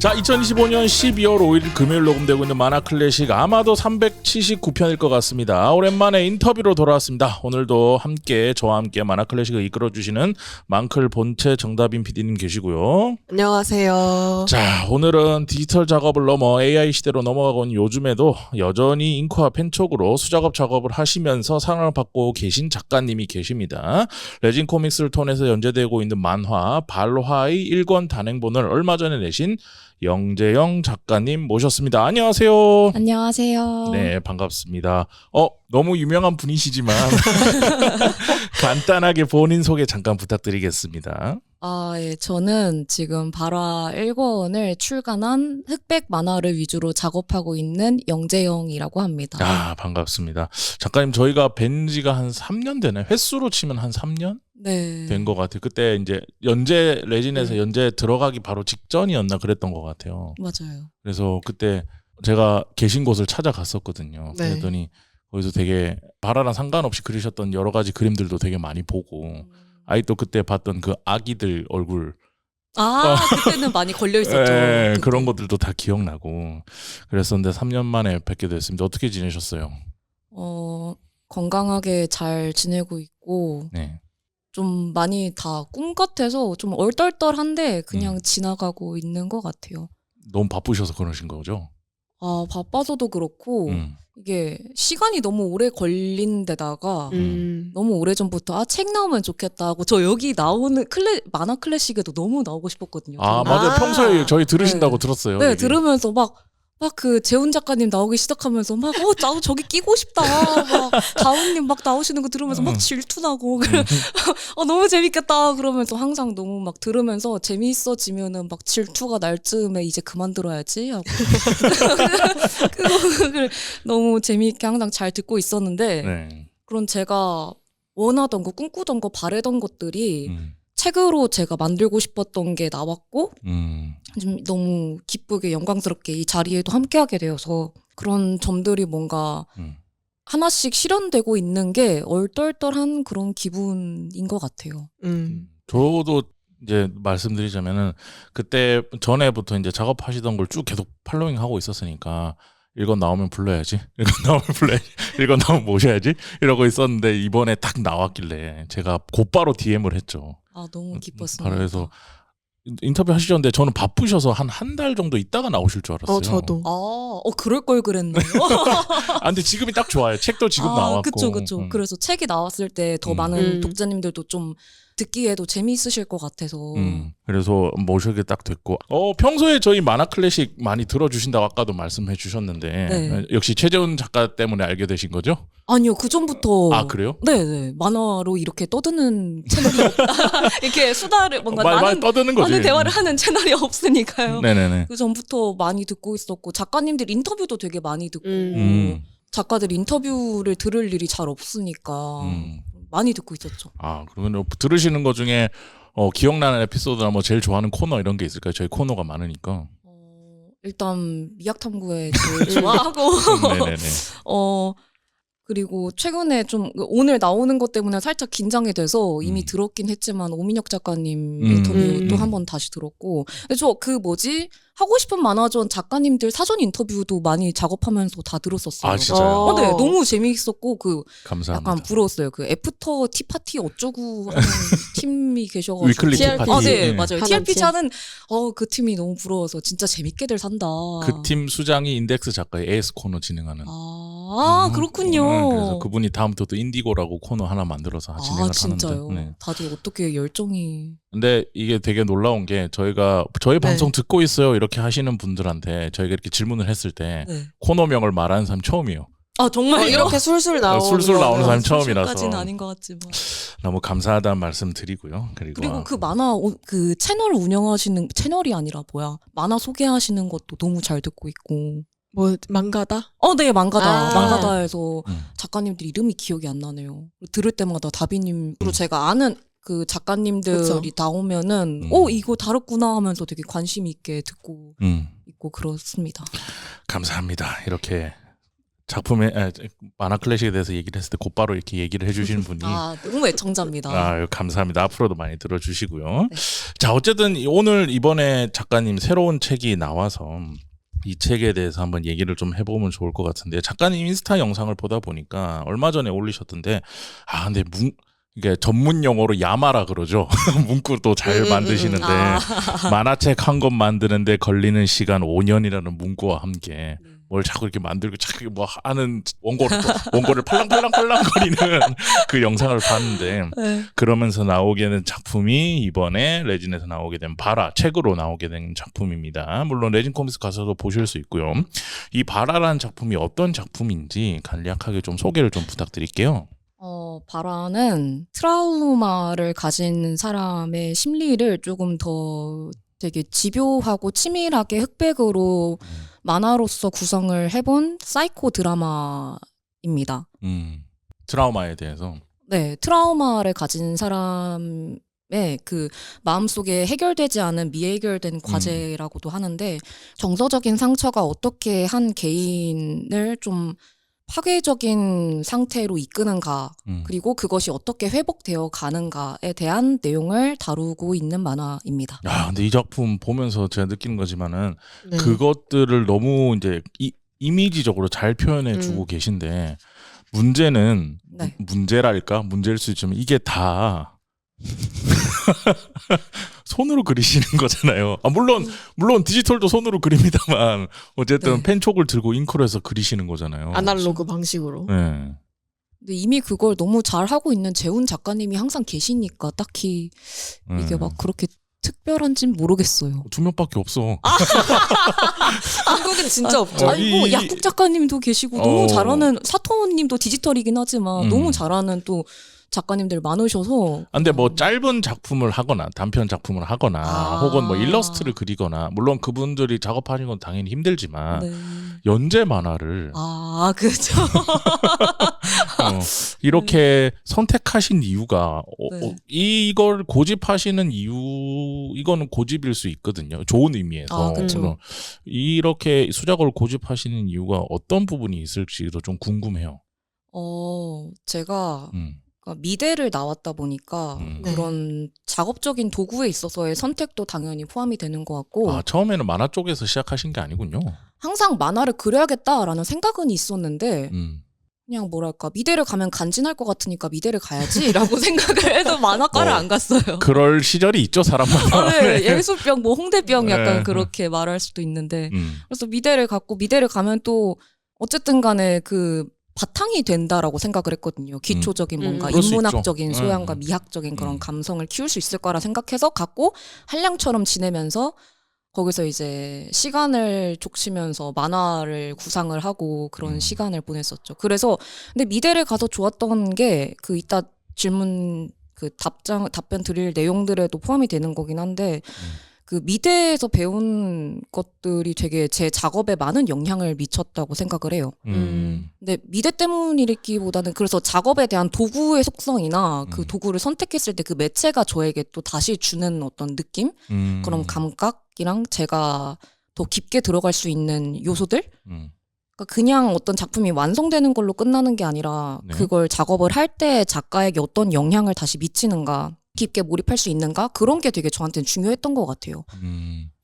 자, 2025년 12월 5일 금요일 녹음되고 있는 만화클래식 아마도 379편일 것 같습니다. 오랜만에 인터뷰로 돌아왔습니다. 오늘도 저와 함께 만화클래식을 이끌어주시는 망클 본체 정다빈 PD님 계시고요. 안녕하세요. 자, 오늘은 디지털 작업을 넘어 AI 시대로 넘어가고 있는 요즘에도 여전히 잉크와 펜촉으로 수작업 작업을 하시면서 사랑을 받고 계신 작가님이 계십니다. 레진 코믹스를 통해서 연재되고 있는 만화 발화의 1권 단행본을 얼마 전에 내신 영재영 작가님 모셨습니다. 안녕하세요. 안녕하세요. 네, 반갑습니다. 너무 유명한 분이시지만 간단하게 본인 소개 잠깐 부탁드리겠습니다. 예, 저는 지금 발화 1권을 출간한 흑백 만화를 위주로 작업하고 있는 영재영이라고 합니다. 반갑습니다. 작가님, 저희가 뵌 지가 한 3년 되나요? 횟수로 치면 한 3년? 네. 된 것 같아요. 그때 이제 레진에서 연재 들어가기 바로 직전이었나 그랬던 것 같아요. 맞아요. 그래서 그때 제가 계신 곳을 찾아갔었거든요. 네. 그랬더니 거기서 되게 발화랑 상관없이 그리셨던 여러 가지 그림들도 되게 많이 보고 아이도 그때 봤던 그 아기들 얼굴 그때는 많이 걸려 있었죠. 그때. 그런 것들도 다 기억나고 그랬었는데 3년 만에 뵙게 됐습니다. 어떻게 지내셨어요? 건강하게 잘 지내고 있고 네. 좀 많이 다 꿈 같아서 좀 얼떨떨한데 그냥 지나가고 있는 것 같아요. 너무 바쁘셔서 그러신 거죠? 바빠서도 그렇고 이게 시간이 너무 오래 걸린 데다가 너무 오래전부터 책 나오면 좋겠다 하고 저 여기 나오는 만화 클래식에도 너무 나오고 싶었거든요. 맞아요. 평소에 저희 들으신다고 네. 들었어요. 네, 얘기. 들으면서 막 그 재훈 작가님 나오기 시작하면서 막 나도 저기 끼고 싶다. 막 다운님 막 나오시는 거 들으면서 막 질투나고 너무 재밌겠다. 그러면서 항상 너무 막 들으면서 재미있어지면은 막 질투가 날 즈음에 이제 그만 들어야지 하고 그걸 너무 재미있게 항상 잘 듣고 있었는데 네. 그런 제가 원하던 거 꿈꾸던 거 바래던 것들이 책으로 제가 만들고 싶었던 게 나왔고 좀 너무 기쁘게 영광스럽게 이 자리에도 함께하게 되어서 그런 점들이 뭔가 하나씩 실현되고 있는 게 얼떨떨한 그런 기분인 것 같아요. 저도 이제 말씀드리자면은 그때 전에부터 이제 작업하시던 걸 쭉 계속 팔로잉 하고 있었으니까 1권 나오면 불러야지. 1권 나오면 불러야지. 1권 나오면 모셔야지. 이러고 있었는데 이번에 딱 나왔길래 제가 곧바로 DM을 했죠. 너무 기뻤습니다. 바로 해서 인터뷰 하시던데 저는 바쁘셔서 한 달 정도 있다가 나오실 줄 알았어요. 저도. 그럴 걸 그랬네요. 근데 지금이 딱 좋아요. 책도 지금 나왔고. 그쵸. 그래서 책이 나왔을 때 더 많은 독자님들도 좀 듣기에도 재미있으실 것 같아서. 그래서 모시게 딱 됐고. 평소에 저희 만화 클래식 많이 들어주신다고 아까도 말씀해 주셨는데 네. 역시 최재훈 작가 때문에 알게 되신 거죠? 아니요, 그 전부터. 그래요? 네. 만화로 이렇게 떠드는 채널이 없다. 이렇게 수다를 뭔가 많이 떠드는 거지. 많은 대화를 하는 채널이 없으니까요. 네네네. 그 전부터 많이 듣고 있었고 작가님들 인터뷰도 되게 많이 듣고 작가들 인터뷰를 들을 일이 잘 없으니까 많이 듣고 있었죠. 그러면 들으시는 것 중에 기억나는 에피소드나 뭐 제일 좋아하는 코너 이런 게 있을까요? 저희 코너가 많으니까. 일단 미학탐구에 제일 좋아하고 네네네. 그리고 최근에 좀 오늘 나오는 것 때문에 살짝 긴장이 돼서 이미 들었긴 했지만 오민혁 작가님 인터뷰도 한번 다시 들었고 근데 저 하고 싶은 만화전 작가님들 사전 인터뷰도 많이 작업하면서 다 들었었어요. 진짜요? 네, 너무 재미있었고 감사합니다. 약간 부러웠어요. 그 애프터 티파티 어쩌고 하는 팀이 계셔가지고 위클리 티파티. 네, 맞아요. 하는 TRP 팀. 하는 그 팀이 너무 부러워서 진짜 재밌게들 산다. 그 팀 수장이 인덱스 작가의 AS 코너 진행하는. 그렇군요. 그래서 그분이 다음부터 또 인디고라고 코너 하나 만들어서 진행을 진짜요? 하는데. 네. 다들 어떻게 열정이. 근데 이게 되게 놀라운 게 저희 방송 듣고 있어요 이렇게 하시는 분들한테 저희가 이렇게 질문을 했을 때 네. 코너명을 말하는 사람 처음이에요. 정말요? 이렇게 술술 나오는 술술 나오는 사람이 처음이라서 까지는 아닌 것 같지만. 너무 감사하다는 말씀 드리고요. 그리고 그 만화 그 채널 운영하시는 채널이 아니라 만화 소개하시는 것도 너무 잘 듣고 있고. 망가다? 네, 망가다. 아. 망가다에서 작가님들 이름이 기억이 안 나네요. 들을 때마다 다비님으로 제가 아는 그 작가님들이 그쵸. 나오면은 이거 다뤘구나 하면서 되게 관심 있게 듣고 있고 그렇습니다. 감사합니다. 이렇게 작품에 만화 클래식에 대해서 얘기를 했을 때 곧바로 이렇게 얘기를 해주시는 분이 너무 애청자입니다. 감사합니다. 앞으로도 많이 들어주시고요. 네. 자, 어쨌든 오늘 이번에 작가님 새로운 책이 나와서 이 책에 대해서 한번 얘기를 좀 해보면 좋을 것 같은데, 작가님 인스타 영상을 보다 보니까 얼마 전에 올리셨던데, 근데 이게 전문 용어로 야마라 그러죠. 문구도 잘 만드시는데 만화책 한 권 만드는데 걸리는 시간 5년이라는 문구와 함께 뭘 자꾸 이렇게 만들고 자꾸 뭐 하는 원고를 팔랑팔랑거리는 그 영상을 봤는데, 네. 그러면서 나오게 된 작품이 이번에 레진에서 나오게 된 바라, 책으로 나오게 된 작품입니다. 물론 레진 코믹스 가서도 보실 수 있고요. 이 바라라는 작품이 어떤 작품인지 간략하게 좀 소개를 좀 부탁드릴게요. 바라는 트라우마를 가진 사람의 심리를 조금 더 되게 집요하고 치밀하게 흑백으로 만화로서 구성을 해본 사이코 드라마입니다. 트라우마에 대해서. 네, 트라우마를 가진 사람의 그 마음속에 해결되지 않은 미해결된 과제라고도 하는데, 정서적인 상처가 어떻게 한 개인을 좀 파괴적인 상태로 이끄는가, 그리고 그것이 어떻게 회복되어 가는가에 대한 내용을 다루고 있는 만화입니다. 근데 이 작품 보면서 제가 느끼는 거지만은 네. 그것들을 너무 이제 이미지적으로 잘 표현해 주고 계신데, 문제는 네. 문제일 수 있지만 이게 다 손으로 그리시는 거잖아요. 물론 디지털도 손으로 그립니다만 어쨌든 네. 펜촉을 들고 잉크로 해서 그리시는 거잖아요. 아날로그 방식으로. 네. 근데 이미 그걸 너무 잘 하고 있는 재훈 작가님이 항상 계시니까 딱히 이게 막 그렇게 특별한진 모르겠어요. 2명밖에 없어. 한국엔 진짜 없죠. 뭐 약국 작가님도 계시고 너무 잘하는, 사토님도 디지털이긴 하지만 너무 잘하는 또 작가님들 많으셔서. 근데 뭐 짧은 작품을 하거나 단편 작품을 하거나 혹은 뭐 일러스트를 그리거나, 물론 그분들이 작업하는 건 당연히 힘들지만 네. 연재 만화를 그죠. 이렇게 선택하신 이유가 네. 이걸 고집하시는 이유, 이거는 고집일 수 있거든요. 좋은 의미에서. 그쵸. 물론 이렇게 수작업을 고집하시는 이유가 어떤 부분이 있을지도 좀 궁금해요. 제가 그러니까 미대를 나왔다 보니까 네. 그런 작업적인 도구에 있어서의 선택도 당연히 포함이 되는 것 같고, 처음에는 만화 쪽에서 시작하신 게 아니군요. 항상 만화를 그려야겠다라는 생각은 있었는데 그냥 뭐랄까, 미대를 가면 간지날 것 같으니까 미대를 가야지라고 생각을 해서 만화과를 안 갔어요. 그럴 시절이 있죠, 사람마다. 네, 예술병, 뭐 홍대병 약간 네. 그렇게 말할 수도 있는데, 그래서 미대를 갔고, 미대를 가면 또 어쨌든 간에 그 바탕이 된다라고 생각을 했거든요. 기초적인 뭔가 그럴 수 인문학적인 있죠. 소양과 미학적인 그런 감성을 키울 수 있을 거라 생각해서 갔고, 한량처럼 지내면서 거기서 이제 시간을 족치면서 만화를 구상을 하고 그런 시간을 보냈었죠. 그래서 근데 미대를 가서 좋았던 게 그 이따 질문 그 답변 드릴 내용들에도 포함이 되는 거긴 한데, 그 미대에서 배운 것들이 되게 제 작업에 많은 영향을 미쳤다고 생각을 해요. 근데 미대 때문이기보다는 그래서 작업에 대한 도구의 속성이나 그 도구를 선택했을 때 그 매체가 저에게 또 다시 주는 어떤 느낌? 그런 감각이랑 제가 더 깊게 들어갈 수 있는 요소들? 그러니까 그냥 어떤 작품이 완성되는 걸로 끝나는 게 아니라 네. 그걸 작업을 할 때 작가에게 어떤 영향을 다시 미치는가, 깊게 몰입할 수 있는가, 그런 게 되게 저한테는 중요했던 것 같아요.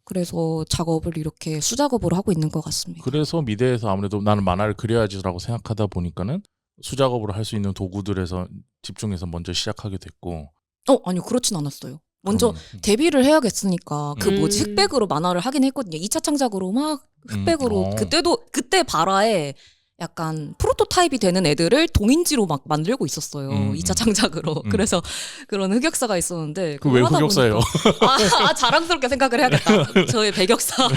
그래서 작업을 이렇게 수작업으로 하고 있는 것 같습니다. 그래서 미대에서 아무래도 나는 만화를 그려야지라고 생각하다 보니까는 수작업으로 할 수 있는 도구들에서 집중해서 먼저 시작하게 됐고. 아니요, 그렇진 않았어요. 먼저 데뷔를 해야겠으니까 흑백으로 만화를 하긴 했거든요. 2차 창작으로 막 흑백으로 그때 바라에 약간 프로토타입이 되는 애들을 동인지로 막 만들고 있었어요. 2차 창작으로. 그래서 그런 흑역사가 있었는데. 그 왜 흑역사예요? 자랑스럽게 생각을 해야겠다. 저의 배격사.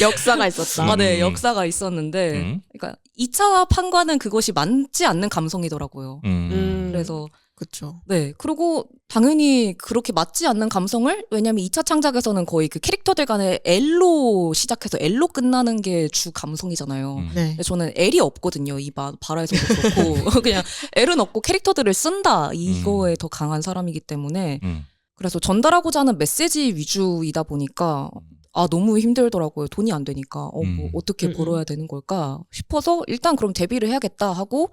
역사가 있었다. 네, 역사가 있었는데. 그러니까 2차 판과는 그것이 맞지 않는 감성이더라고요. 그래서 그렇죠. 네. 그리고 당연히 그렇게 맞지 않는 감성을, 왜냐면 2차 창작에서는 거의 그 캐릭터들 간의 L로 시작해서 L로 끝나는 게 주 감성이잖아요. 네. 근데 저는 L이 없거든요. 이 바라에서도 그렇고. 그냥 L은 없고 캐릭터들을 쓴다. 이거에 더 강한 사람이기 때문에. 그래서 전달하고자 하는 메시지 위주이다 보니까 너무 힘들더라고요. 돈이 안 되니까. 뭐 어떻게 벌어야 되는 걸까 싶어서 일단 그럼 데뷔를 해야겠다 하고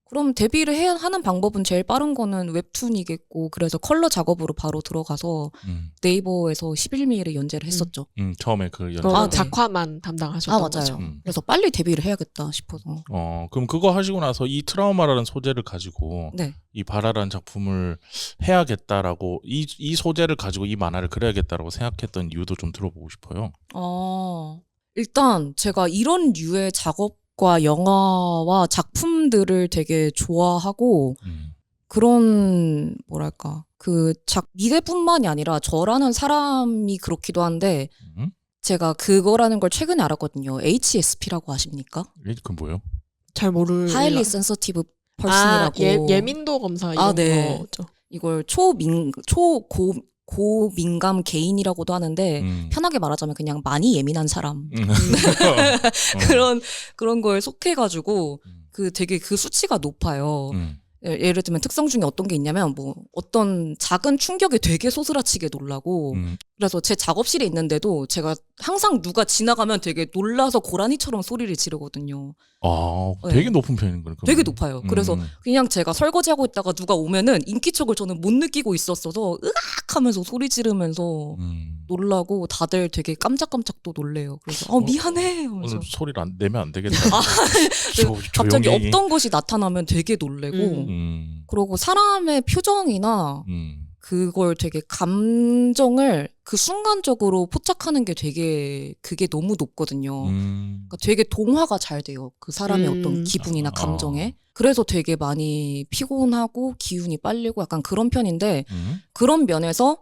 그럼 데뷔를 하는 방법은 제일 빠른 거는 웹툰이겠고 그래서 컬러 작업으로 바로 들어가서 네이버에서 11미를 연재를 했었죠. 처음에 그 연재. 그럼 네. 작화만 담당하셨던 맞아요. 거죠. 그래서 빨리 데뷔를 해야겠다 싶어서. 그럼 그거 하시고 나서 이 트라우마라는 소재를 가지고 네. 이 바라라는 작품을 해야겠다라고 이 소재를 가지고 이 만화를 그려야겠다라고 생각했던 이유도 좀 들어보고 싶어요. 일단 제가 이런 류의 작업과 영화와 작품들을 되게 좋아하고 그런 뭐랄까 미대뿐만이 아니라 저라는 사람이 그렇기도 한데 제가 그거라는 걸 최근에 알았거든요. HSP라고 아십니까? 그건 뭐예요? 잘 모르. Highly Sensitive Person이라고. 예민도 검사 이런 네. 거죠. 이걸 고민감 개인이라고도 하는데 편하게 말하자면 그냥 많이 예민한 사람 그런 거에 속해가지고 되게 그 수치가 높아요. 예를 들면 특성 중에 어떤 게 있냐면 뭐 어떤 작은 충격에 되게 소스라치게 놀라고 그래서 제 작업실에 있는데도 제가 항상 누가 지나가면 되게 놀라서 고라니처럼 소리를 지르거든요. 되게 네. 높은 편인 거네. 되게 높아요. 그래서 그냥 제가 설거지하고 있다가 누가 오면은 인기척을 저는 못 느끼고 있었어서 으악 하면서 소리 지르면서 놀라고 다들 되게 깜짝깜짝 또 놀래요. 그래서 미안해 하면서 오늘 소리를 내면 안 되겠다. 갑자기 조용히. 없던 것이 나타나면 되게 놀래고 그리고 사람의 표정이나 그걸 되게 감정을 그 순간적으로 포착하는 게 그게 너무 높거든요. 그러니까 되게 동화가 잘 돼요. 그 사람의 어떤 기분이나 감정에. 그래서 되게 많이 피곤하고 기운이 빨리고 약간 그런 편인데 그런 면에서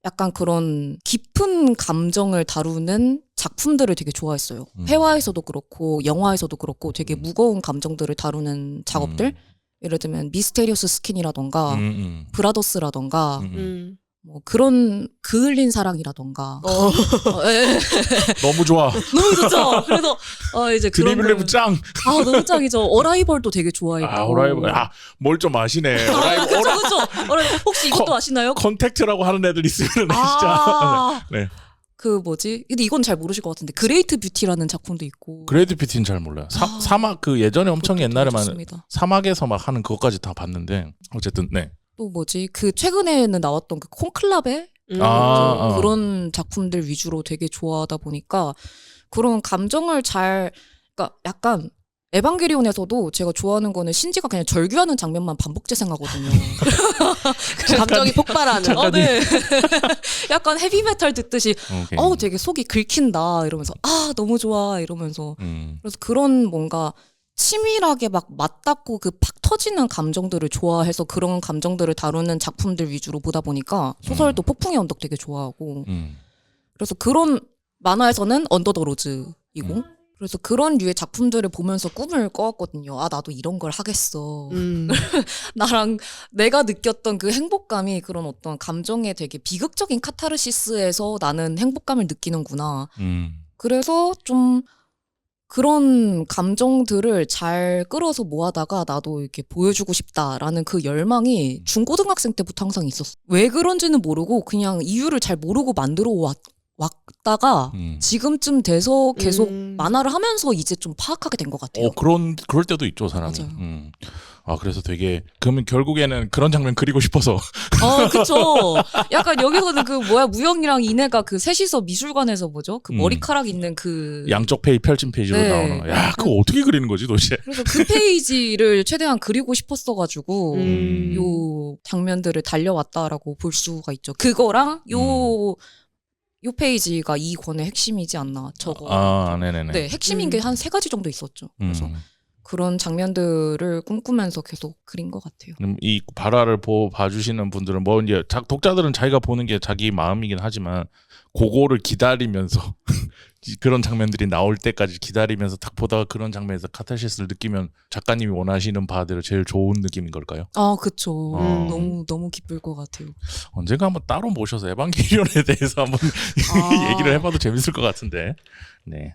약간 그런 깊은 감정을 다루는 작품들을 되게 좋아했어요. 회화에서도 그렇고 영화에서도 그렇고 되게 무거운 감정들을 다루는 작업들. 예를 들면 미스테리어스 스킨이라던가 브라더스라던가 뭐 그런 그을린 사랑이라던가 너무 좋아. 너무 좋죠. 그래서 이제 그런 드리블레브 짱. 너무 짱이죠. 어라이벌도 되게 좋아했고. 어라이벌. 뭘 좀 아시네. 어라이벌. 그렇죠. 혹시 이것도 아시나요? 컨택트라고 하는 애들 있으면 진짜. 네. 근데 이건 잘 모르실 것 같은데 그레이트 뷰티라는 작품도 있고. 그레이트 뷰티는 잘 몰라요. 사막 예전에 엄청 옛날에만 좋습니다. 사막에서 막 하는 그것까지 다 봤는데 어쨌든 네. 또 최근에는 나왔던 그 콘클라베 그런 작품들 위주로 되게 좋아하다 보니까 그런 감정을 그러니까 약간 에반게리온에서도 제가 좋아하는 거는 신지가 그냥 절규하는 장면만 반복 재생하거든요. 감정이 폭발하는. 네. 약간 헤비메탈 듣듯이 오케이. 되게 속이 긁힌다 이러면서 너무 좋아 이러면서 그래서 그런 뭔가 치밀하게 막 맞닿고 팍 터지는 감정들을 좋아해서 그런 감정들을 다루는 작품들 위주로 보다 보니까 소설도 폭풍의 언덕 되게 좋아하고 그래서 그런 만화에서는 언더 더 로즈이고 그래서 그런 류의 작품들을 보면서 꿈을 꿔왔거든요. 나도 이런 걸 하겠어. 나랑 내가 느꼈던 그 행복감이 그런 어떤 감정의 되게 비극적인 카타르시스에서 나는 행복감을 느끼는구나. 그래서 좀 그런 감정들을 잘 끌어서 모아다가 나도 이렇게 보여주고 싶다라는 그 열망이 중고등학생 때부터 항상 있었어. 왜 그런지는 모르고 그냥 이유를 잘 모르고 만들어 왔다가 지금쯤 돼서 계속 만화를 하면서 이제 좀 파악하게 된 것 같아요. 그럴 때도 있죠, 사람이. 맞아요. 그래서 그러면 결국에는 그런 장면 그리고 싶어서. 그쵸. 약간 여기서는 무영이랑 이내가 셋이서 미술관에서 뭐죠? 머리카락 있는 양쪽 펼친 페이지로 네. 나오는. 야, 그거 어떻게 그리는 거지, 도대체? 그래서 그 페이지를 최대한 그리고 싶었어가지고 요 장면들을 달려왔다라고 볼 수가 있죠. 그거랑 요 페이지가 이 권의 핵심이지 않나 저거. 네네네. 네, 핵심인 게 한 3가지 정도 있었죠. 그래서 그런 장면들을 꿈꾸면서 계속 그린 것 같아요. 그럼 이 바라를 봐주시는 분들은 이제 독자들은 자기가 보는 게 자기 마음이긴 하지만 그거를 기다리면서 그런 장면들이 나올 때까지 기다리면서 딱 보다가 그런 장면에서 카타르시스를 느끼면 작가님이 원하시는 바대로 제일 좋은 느낌인 걸까요? 그쵸. 너무 기쁠 것 같아요. 언젠가 한번 따로 모셔서 에반게리온에 대해서 한번 얘기를 해봐도 재밌을 것 같은데. 네,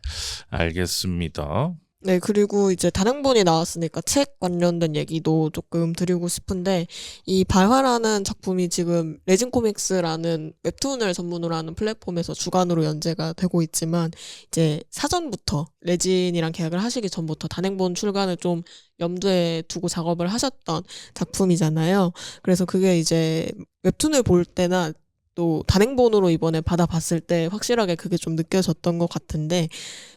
알겠습니다. 네, 그리고 이제 단행본이 나왔으니까 책 관련된 얘기도 조금 드리고 싶은데, 이 발화라는 작품이 지금 레진 코믹스라는 웹툰을 전문으로 하는 플랫폼에서 주간으로 연재가 되고 있지만, 이제 사전부터 레진이랑 계약을 하시기 전부터 단행본 출간을 좀 염두에 두고 작업을 하셨던 작품이잖아요. 그래서 그게 이제 웹툰을 볼 때나 또 단행본으로 이번에 받아봤을 때 확실하게 그게 좀 느껴졌던 것 같은데,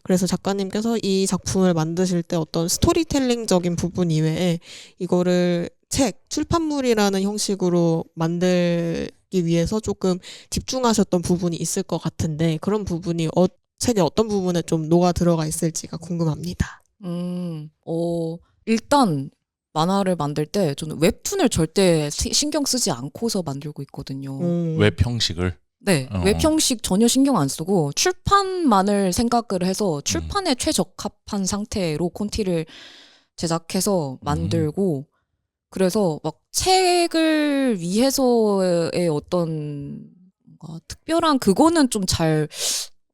그래서 작가님께서 이 작품을 만드실 때 어떤 스토리텔링적인 부분 이외에 이거를 책, 출판물이라는 형식으로 만들기 위해서 조금 집중하셨던 부분이 있을 것 같은데, 그런 부분이 책의 어떤 부분에 좀 녹아 들어가 있을지가 궁금합니다. 일단 만화를 만들 때 저는 웹툰을 절대 신경 쓰지 않고서 만들고 있거든요. 웹 형식을. 네, 웹 형식 전혀 신경 안 쓰고 출판만을 생각을 해서 출판에 최적합한 상태로 콘티를 제작해서 만들고, 그래서 막 책을 위해서의 어떤 뭔가 특별한 그거는 좀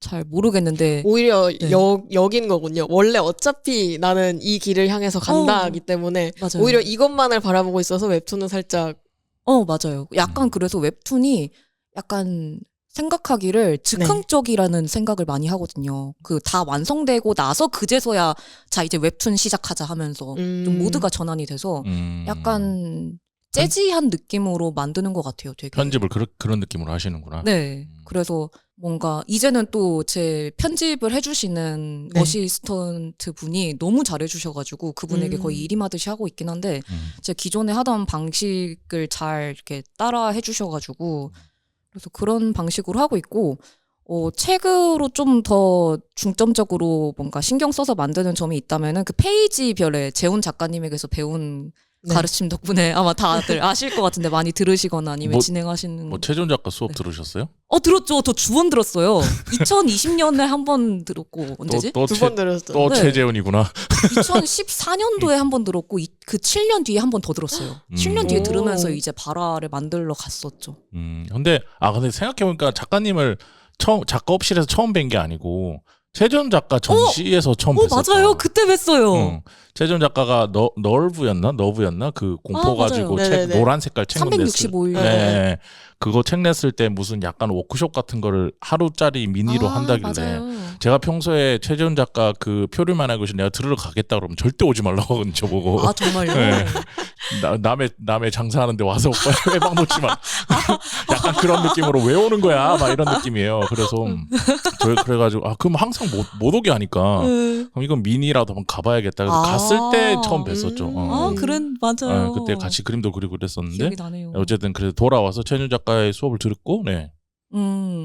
잘 모르겠는데, 오히려 네. 여긴 거군요. 원래 어차피 나는 이 길을 향해서 간다기 때문에 맞아요. 오히려 이것만을 바라보고 있어서 웹툰은 살짝 맞아요. 약간 그래서 웹툰이 약간 생각하기를 즉흥적이라는 생각을 많이 하거든요. 그 다 완성되고 나서 그제서야 자 이제 웹툰 시작하자 하면서 좀 모드가 전환이 돼서 약간 재즈한 느낌으로 만드는 것 같아요. 되게. 편집을 그런 느낌으로 하시는구나. 네. 그래서 뭔가 이제는 또 제 편집을 해주시는 네. 어시스턴트 분이 너무 잘해주셔가지고 그분에게 거의 일임하듯이 하고 있긴 한데, 제가 기존에 하던 방식을 잘 이렇게 따라 해주셔가지고 그래서 그런 방식으로 하고 있고, 책으로 좀 더 중점적으로 뭔가 신경 써서 만드는 점이 있다면은 그 페이지별에 재훈 작가님에게서 배운 네. 가르침 덕분에 아마 다들 아실 것 같은데 많이 들으시거나 아니면 진행하시는. 최준 작가 수업 들으셨어요? 들었죠. 저 주원 들었어요. 2020년에 한 번 들었고, 언제지? 두 번 들었어요. 또 네. 최재훈이구나. 2014년도에 한 번 들었고, 그 7년 뒤에 한 번 더 들었어요. 7년 뒤에 오. 들으면서 이제 발화를 만들러 갔었죠. 근데 생각해보니까 작가님을 작가업실에서 처음 뵌 게 아니고 최준 작가 전시에서 처음 뵀었다. 맞아요. 그때 뵀어요. 최준 작가가 너브였나 그 공포 맞아요. 가지고 책 네네네. 노란 색깔 책 냈을 365일. 네. 그거 책 냈을 때 무슨 약간 워크숍 같은 거를 하루짜리 미니로 한다길래 맞아요. 제가 평소에 최재훈 작가 그 표를 만나고 내가 들으러 가겠다 그러면 절대 오지 말라고 하거든요, 저보고. 정말요? 네. 남의 장사하는데 와서 오빠 외박 놓지 마. 약간 그런 느낌으로 왜 오는 거야? 막 이런 느낌이에요. 그래서 그래가지고 그럼 항상 못 오게 하니까 그럼 이건 미니라도 한번 가봐야겠다. 그래서 갔을 때 처음 뵀었죠. 맞아요. 그때 같이 그림도 그리고 그랬었는데 기억이 나네요. 어쨌든 그래서 돌아와서 최준 작가의 수업을 들었고, 네.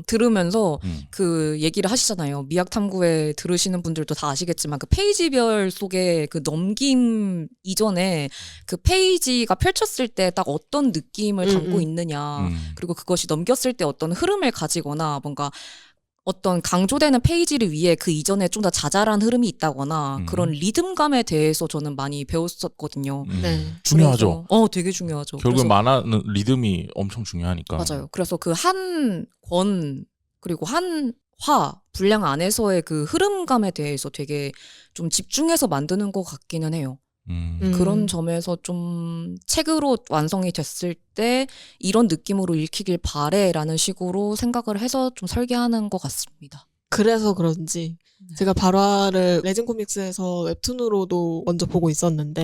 들으면서 그 얘기를 하시잖아요. 미학 탐구에 들으시는 분들도 다 아시겠지만 그 페이지별 속에 그 넘김 이전에 그 페이지가 펼쳤을 때 딱 어떤 느낌을 담고 있느냐, 그리고 그것이 넘겼을 때 어떤 흐름을 가지거나 뭔가 어떤 강조되는 페이지를 위해 그 이전에 좀 더 자잘한 흐름이 있다거나 그런 리듬감에 대해서 저는 많이 배웠었거든요. 네. 중요하죠. 그래서, 되게 중요하죠. 결국 그래서 만화는 리듬이 엄청 중요하니까. 맞아요. 그래서 그 한 권 그리고 한 화 분량 안에서의 그 흐름감에 대해서 되게 좀 집중해서 만드는 것 같기는 해요. 그런 점에서 좀 책으로 완성이 됐을 때 이런 느낌으로 읽히길 바래라는 식으로 생각을 해서 좀 설계하는 것 같습니다. 그래서 그런지 제가 발화를 레진 코믹스에서 웹툰으로도 먼저 보고 있었는데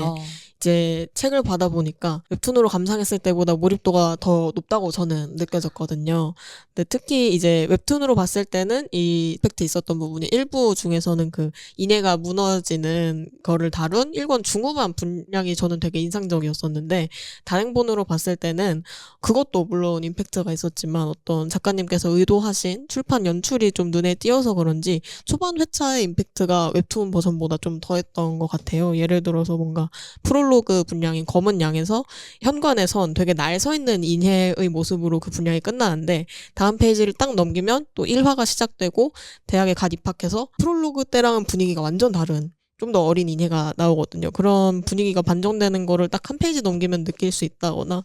이제 책을 받아보니까 웹툰으로 감상했을 때보다 몰입도가 더 높다고 저는 느껴졌거든요. 근데 특히 이제 웹툰으로 봤을 때는 이 임팩트 있었던 부분이 일부 중에서는 그 인해가 무너지는 거를 다룬 1권 중후반 분량이 저는 되게 인상적이었었는데, 단행본으로 봤을 때는 그것도 물론 임팩트가 있었지만 어떤 작가님께서 의도하신 출판 연출이 좀 눈에 띄어서 그런지 초반 회차의 임팩트가 웹툰 버전보다 좀 더했던 것 같아요. 예를 들어서 뭔가 프롤로그 분량인 검은 양에서 현관에선 되게 날 서 있는 인해의 모습으로 그 분량이 끝나는데, 다음 페이지를 딱 넘기면 또 1화가 시작되고 대학에 갓 입학해서 프롤로그 때랑은 분위기가 완전 다른 좀 더 어린 인해가 나오거든요. 그런 분위기가 반전되는 거를 딱 한 페이지 넘기면 느낄 수 있다거나,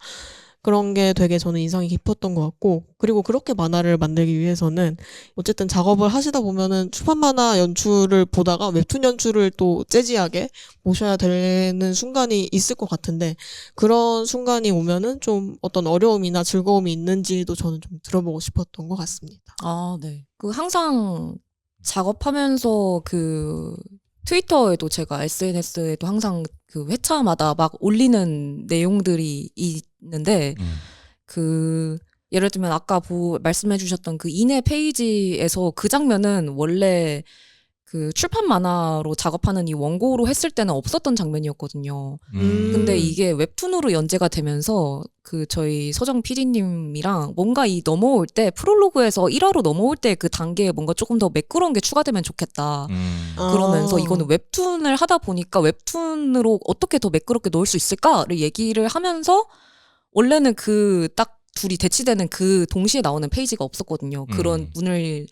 그런 게 되게 저는 인상이 깊었던 것 같고, 그리고 그렇게 만화를 만들기 위해서는 어쨌든 작업을 하시다 보면은 출판 만화 연출을 보다가 웹툰 연출을 또 재즈하게 모셔야 되는 순간이 있을 것 같은데, 그런 순간이 오면은 좀 어떤 어려움이나 즐거움이 있는지도 저는 좀 들어보고 싶었던 것 같습니다. 아, 네. 그 항상 작업하면서 그 트위터에도 제가 SNS에도 항상 그 회차마다 막 올리는 내용들이 있는데 그 예를 들면 아까 말씀해 주셨던 그 이내 페이지에서 그 장면은 원래 그 출판 만화로 작업하는 이 원고로 했을 때는 없었던 장면이었거든요. 근데 이게 웹툰으로 연재가 되면서 그 저희 서정 PD님이랑 뭔가 이 넘어올 때 프롤로그에서 1화로 넘어올 때 그 단계에 뭔가 조금 더 매끄러운 게 추가되면 좋겠다. 그러면서 이거는 웹툰을 하다 보니까 웹툰으로 어떻게 더 매끄럽게 넣을 수 있을까를 얘기를 하면서 원래는 그 딱 둘이 대치되는 그 동시에 나오는 페이지가 없었거든요. 그런 문을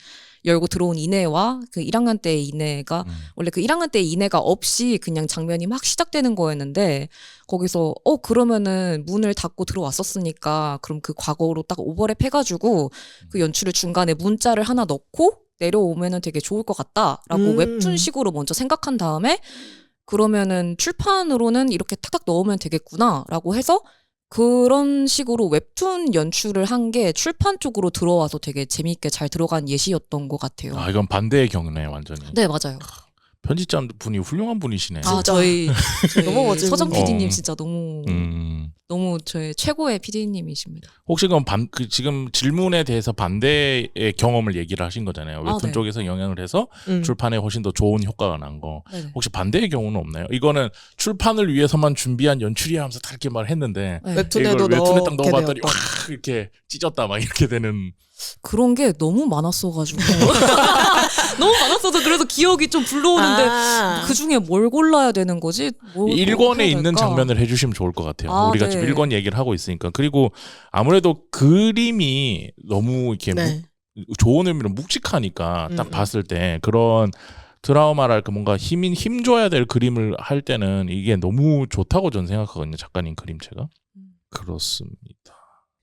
열고 들어온 이내와 그 1학년 때의 이내가 원래 그 1학년 때의 이내가 없이 그냥 장면이 막 시작되는 거였는데 거기서 그러면은 문을 닫고 들어왔었으니까 그럼 그 과거로 딱 오버랩 해가지고 그 연출을 중간에 문자를 하나 넣고 내려오면은 되게 좋을 것 같다라고 웹툰식으로 먼저 생각한 다음에 그러면은 출판으로는 이렇게 탁탁 넣으면 되겠구나라고 해서 그런 식으로 웹툰 연출을 한 게 출판 쪽으로 들어와서 되게 재미있게 잘 들어간 예시였던 것 같아요. 아, 이건 반대의 경우네, 완전히. 네, 맞아요. 편집자 분이 훌륭한 분이시네. 아, 저희 너무 멋진 서정 분이에요. PD님 진짜 너무 저의 최고의 PD님이십니다. 혹시 그럼 지금 질문에 대해서 반대의 경험을 얘기를 하신 거잖아요. 웹툰 네. 쪽에서 영향을 해서 출판에 훨씬 더 좋은 효과가 난 거. 네네. 혹시 반대의 경우는 없나요? 이거는 출판을 위해서만 준비한 연출이야 하면서 다 이렇게 말했는데 네. 웹툰에도 이걸 웹툰에 딱 넣게 넣어봤더니 되었다. 확 이렇게 찢었다 막 이렇게 되는. 그런 게 너무 많았어가지고 너무 많았어서 그래서 기억이 좀 불러오는데 그 중에 뭘 골라야 되는 거지? 뭘 1권에 해야 있는 될까? 장면을 해주시면 좋을 것 같아요. 아, 우리가 네. 지금 1권 얘기를 하고 있으니까. 그리고 아무래도 그림이 너무 이렇게 네. 좋은 의미로 묵직하니까 딱 봤을 때 그런 드라마랄까 뭔가 힘 줘야 될 그림을 할 때는 이게 너무 좋다고 저는 생각하거든요. 작가님 그림체가. 그렇습니다.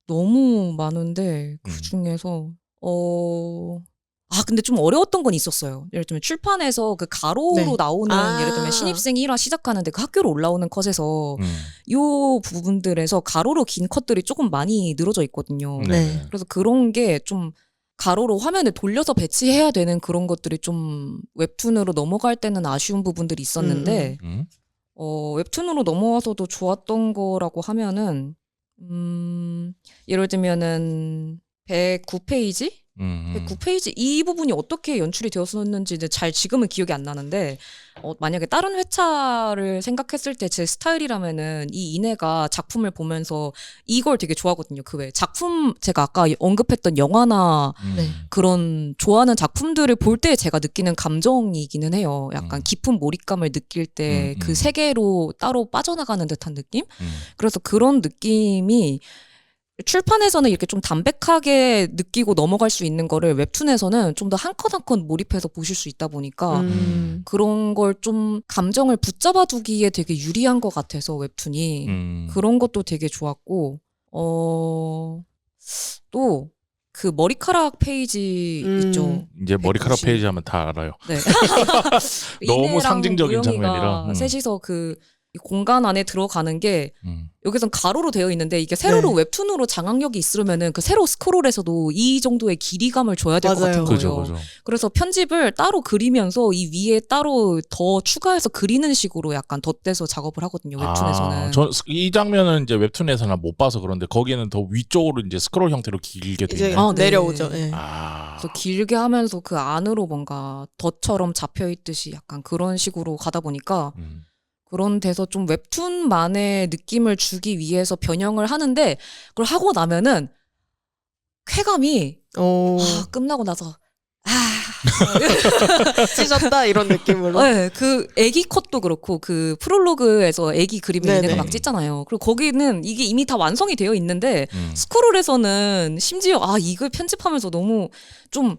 너무 많은데 그 중에서 근데 좀 어려웠던 건 있었어요. 예를 들면 출판에서 그 가로로 네. 나오는 예를 들면 신입생 1화 시작하는데 그 학교로 올라오는 컷에서 요 부분들에서 가로로 긴 컷들이 조금 많이 늘어져 있거든요. 네. 그래서 그런 게 좀 가로로 화면을 돌려서 배치해야 되는 그런 것들이 좀 웹툰으로 넘어갈 때는 아쉬운 부분들이 있었는데 웹툰으로 넘어와서도 좋았던 거라고 하면은 예를 들면은 109페이지? 109페이지 이 부분이 어떻게 연출이 되었었는지 잘 지금은 기억이 안 나는데 만약에 다른 회차를 생각했을 때 제 스타일이라면은 이 이내가 작품을 보면서 이걸 되게 좋아하거든요. 그 외 작품 제가 아까 언급했던 영화나 네. 그런 좋아하는 작품들을 볼 때 제가 느끼는 감정이기는 해요. 약간 깊은 몰입감을 느낄 때 그 세계로 따로 빠져나가는 듯한 느낌? 그래서 그런 느낌이 출판에서는 이렇게 좀 담백하게 느끼고 넘어갈 수 있는 거를 웹툰에서는 좀 더 한 컷 한 컷 몰입해서 보실 수 있다 보니까 그런 걸 좀 감정을 붙잡아 두기에 되게 유리한 것 같아서 웹툰이 그런 것도 되게 좋았고 또 그 머리카락 페이지 있죠. 이제 머리카락 190. 페이지 하면 다 알아요. 네. 너무 이내랑 상징적인 우영이가 장면이라. 셋이서 그 이 공간 안에 들어가는 게 여기선 가로로 되어 있는데 이게 세로로 네. 웹툰으로 장악력이 있으면은 그 세로 스크롤에서도 이 정도의 길이감을 줘야 될 것 맞아요. 같은 그죠, 거예요. 그죠. 그래서 편집을 따로 그리면서 이 위에 따로 더 추가해서 그리는 식으로 약간 덧대서 작업을 하거든요. 웹툰에서는. 이 장면은 이제 웹툰에서는 못 봐서 그런데 거기에는 더 위쪽으로 이제 스크롤 형태로 길게 돼 이제 있나요? 네. 내려오죠. 네. 그래서 길게 하면서 그 안으로 뭔가 덧처럼 잡혀 있듯이 약간 그런 식으로 가다 보니까 그런 데서 좀 웹툰만의 느낌을 주기 위해서 변형을 하는데 그걸 하고 나면은 쾌감이 끝나고 나서 찢었다 이런 느낌으로. 네, 그 애기 컷도 그렇고 그 프롤로그에서 애기 그림을 네네. 얘네가 막 찢잖아요. 그리고 거기는 이게 이미 다 완성이 되어 있는데 스크롤에서는 심지어 이걸 편집하면서 너무 좀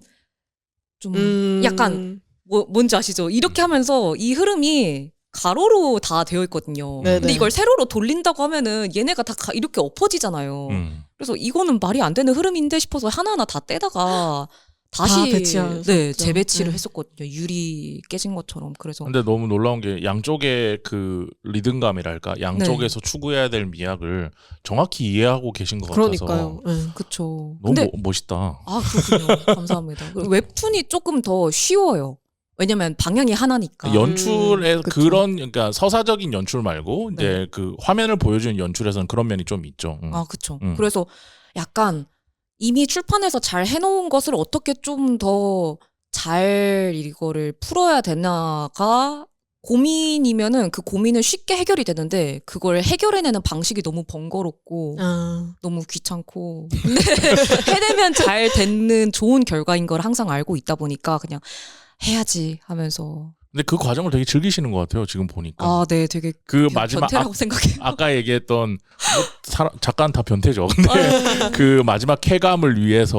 약간 뭔지 아시죠? 이렇게 하면서 이 흐름이 가로로 다 되어 있거든요. 네네. 근데 이걸 세로로 돌린다고 하면은 얘네가 다 이렇게 엎어지잖아요. 그래서 이거는 말이 안 되는 흐름인데 싶어서 하나하나 다 떼다가 다시 배치하셨죠. 네, 재배치를 네. 했었거든요. 유리 깨진 것처럼. 그래서 근데 너무 놀라운 게 양쪽의 그 리듬감이랄까 양쪽에서 추구해야 될 미학을 정확히 이해하고 계신 것 같아서 그러니까요. 네. 그쵸. 너무 근데 멋있다. 아 그렇군요. 감사합니다. 그리고 웹툰이 조금 더 쉬워요. 왜냐면 방향이 하나니까. 연출에 그쵸. 그런 그러니까 서사적인 연출 말고 이제 네. 그 화면을 보여주는 연출에서는 그런 면이 좀 있죠. 아 그쵸. 음. 그래서 약간 이미 출판해서 잘 해놓은 것을 어떻게 좀 더 잘 이거를 풀어야 되나가 고민이면은 그 고민은 쉽게 해결이 되는데 그걸 해결해내는 방식이 너무 번거롭고 너무 귀찮고 근데 해내면 잘 되는 좋은 결과인 걸 항상 알고 있다 보니까 그냥 해야지 하면서 근데 그 과정을 되게 즐기시는 것 같아요. 지금 보니까. 아, 네, 되게 그 마지막 변태라고 생각해요. 아까 얘기했던 뭐 작가는 다 변태죠. 근데 그 마지막 쾌감을 위해서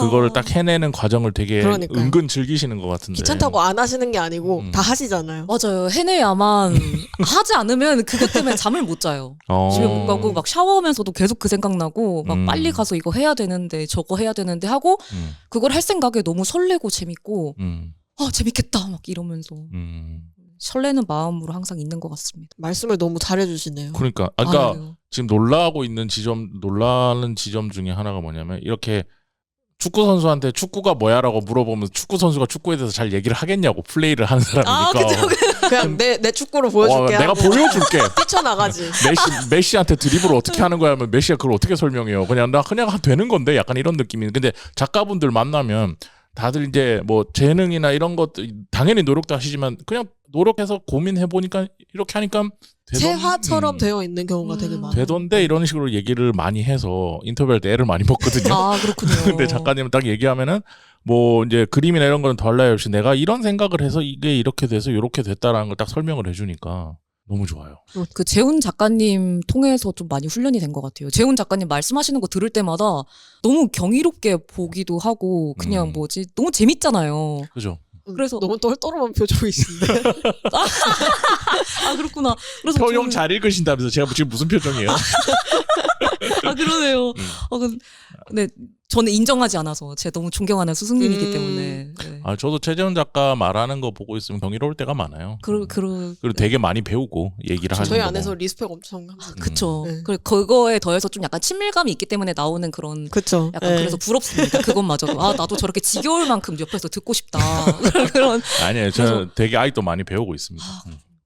그거를 딱 해내는 과정을 되게 그러니까요. 은근 즐기시는 것 같은데. 귀찮다고 안 하시는 게 아니고 다 하시잖아요. 맞아요. 해내야만 하지 않으면 그것 때문에 잠을 못 자요. 집에 못 가고 막 샤워하면서도 계속 그 생각 나고 막 빨리 가서 이거 해야 되는데 저거 해야 되는데 하고 그걸 할 생각에 너무 설레고 재밌고 재밌겠다 막 이러면서 설레는 마음으로 항상 있는 것 같습니다. 말씀을 너무 잘해주시네요. 그러니까 아까 아유. 지금 놀라는 지점 중에 하나가 뭐냐면 이렇게 축구 선수한테 축구가 뭐야라고 물어보면 축구 선수가 축구에 대해서 잘 얘기를 하겠냐고 플레이를 하는 사람이니까. 그죠. 그냥 내 축구로 보여줄게. 내가 하고 보여줄게. 뛰쳐나가지. 메시한테 드리블을 어떻게 하는 거야 하면 메시가 그걸 어떻게 설명해요. 그냥 되는 건데 약간 이런 느낌이. 근데 작가분들 만나면 다들 이제 뭐 재능이나 이런 것 당연히 노력도 하시지만 그냥 노력해서 고민해 보니까 이렇게 하니까 재화처럼 되어 있는 경우가 되게 많아요. 되던데 이런 식으로 얘기를 많이 해서 인터뷰할 때 애를 많이 먹거든요. 아 그렇군요. 근데 작가님은 딱 얘기하면은 뭐 이제 그림이나 이런 거는 더할 나위 없이 내가 이런 생각을 해서 이게 이렇게 돼서 이렇게 됐다라는 걸 딱 설명을 해주니까 너무 좋아요. 그 재훈 작가님 통해서 좀 많이 훈련이 된 것 같아요. 재훈 작가님 말씀하시는 거 들을 때마다 너무 경이롭게 보기도 하고 그냥 뭐지 너무 재밌잖아요. 그죠? 그래서 너무 똘똘한 표정이신데. 아 그렇구나. 그래서 표정 잘 읽으신다면서 제가 지금 무슨 표정이에요? 아 그러네요. 근데 저는 인정하지 않아서 제가 너무 존경하는 스승님이기 때문에. 네. 아 저도 최재훈 작가 말하는 거 보고 있으면 경이로울 때가 많아요. 그리고 되게 많이 배우고 얘기를 하는 저희 거. 안에서 리스펙 엄청 합니다. 그쵸. 네. 그리고 그거에 더해서 좀 약간 친밀감이 있기 때문에 나오는 그런. 그쵸. 약간 네. 그래서 부럽습니다. 그것마저도. 아 나도 저렇게 지겨울 만큼 옆에서 듣고 싶다. 그런. 아니에요. 저는 되게 아직도 많이 배우고 있습니다.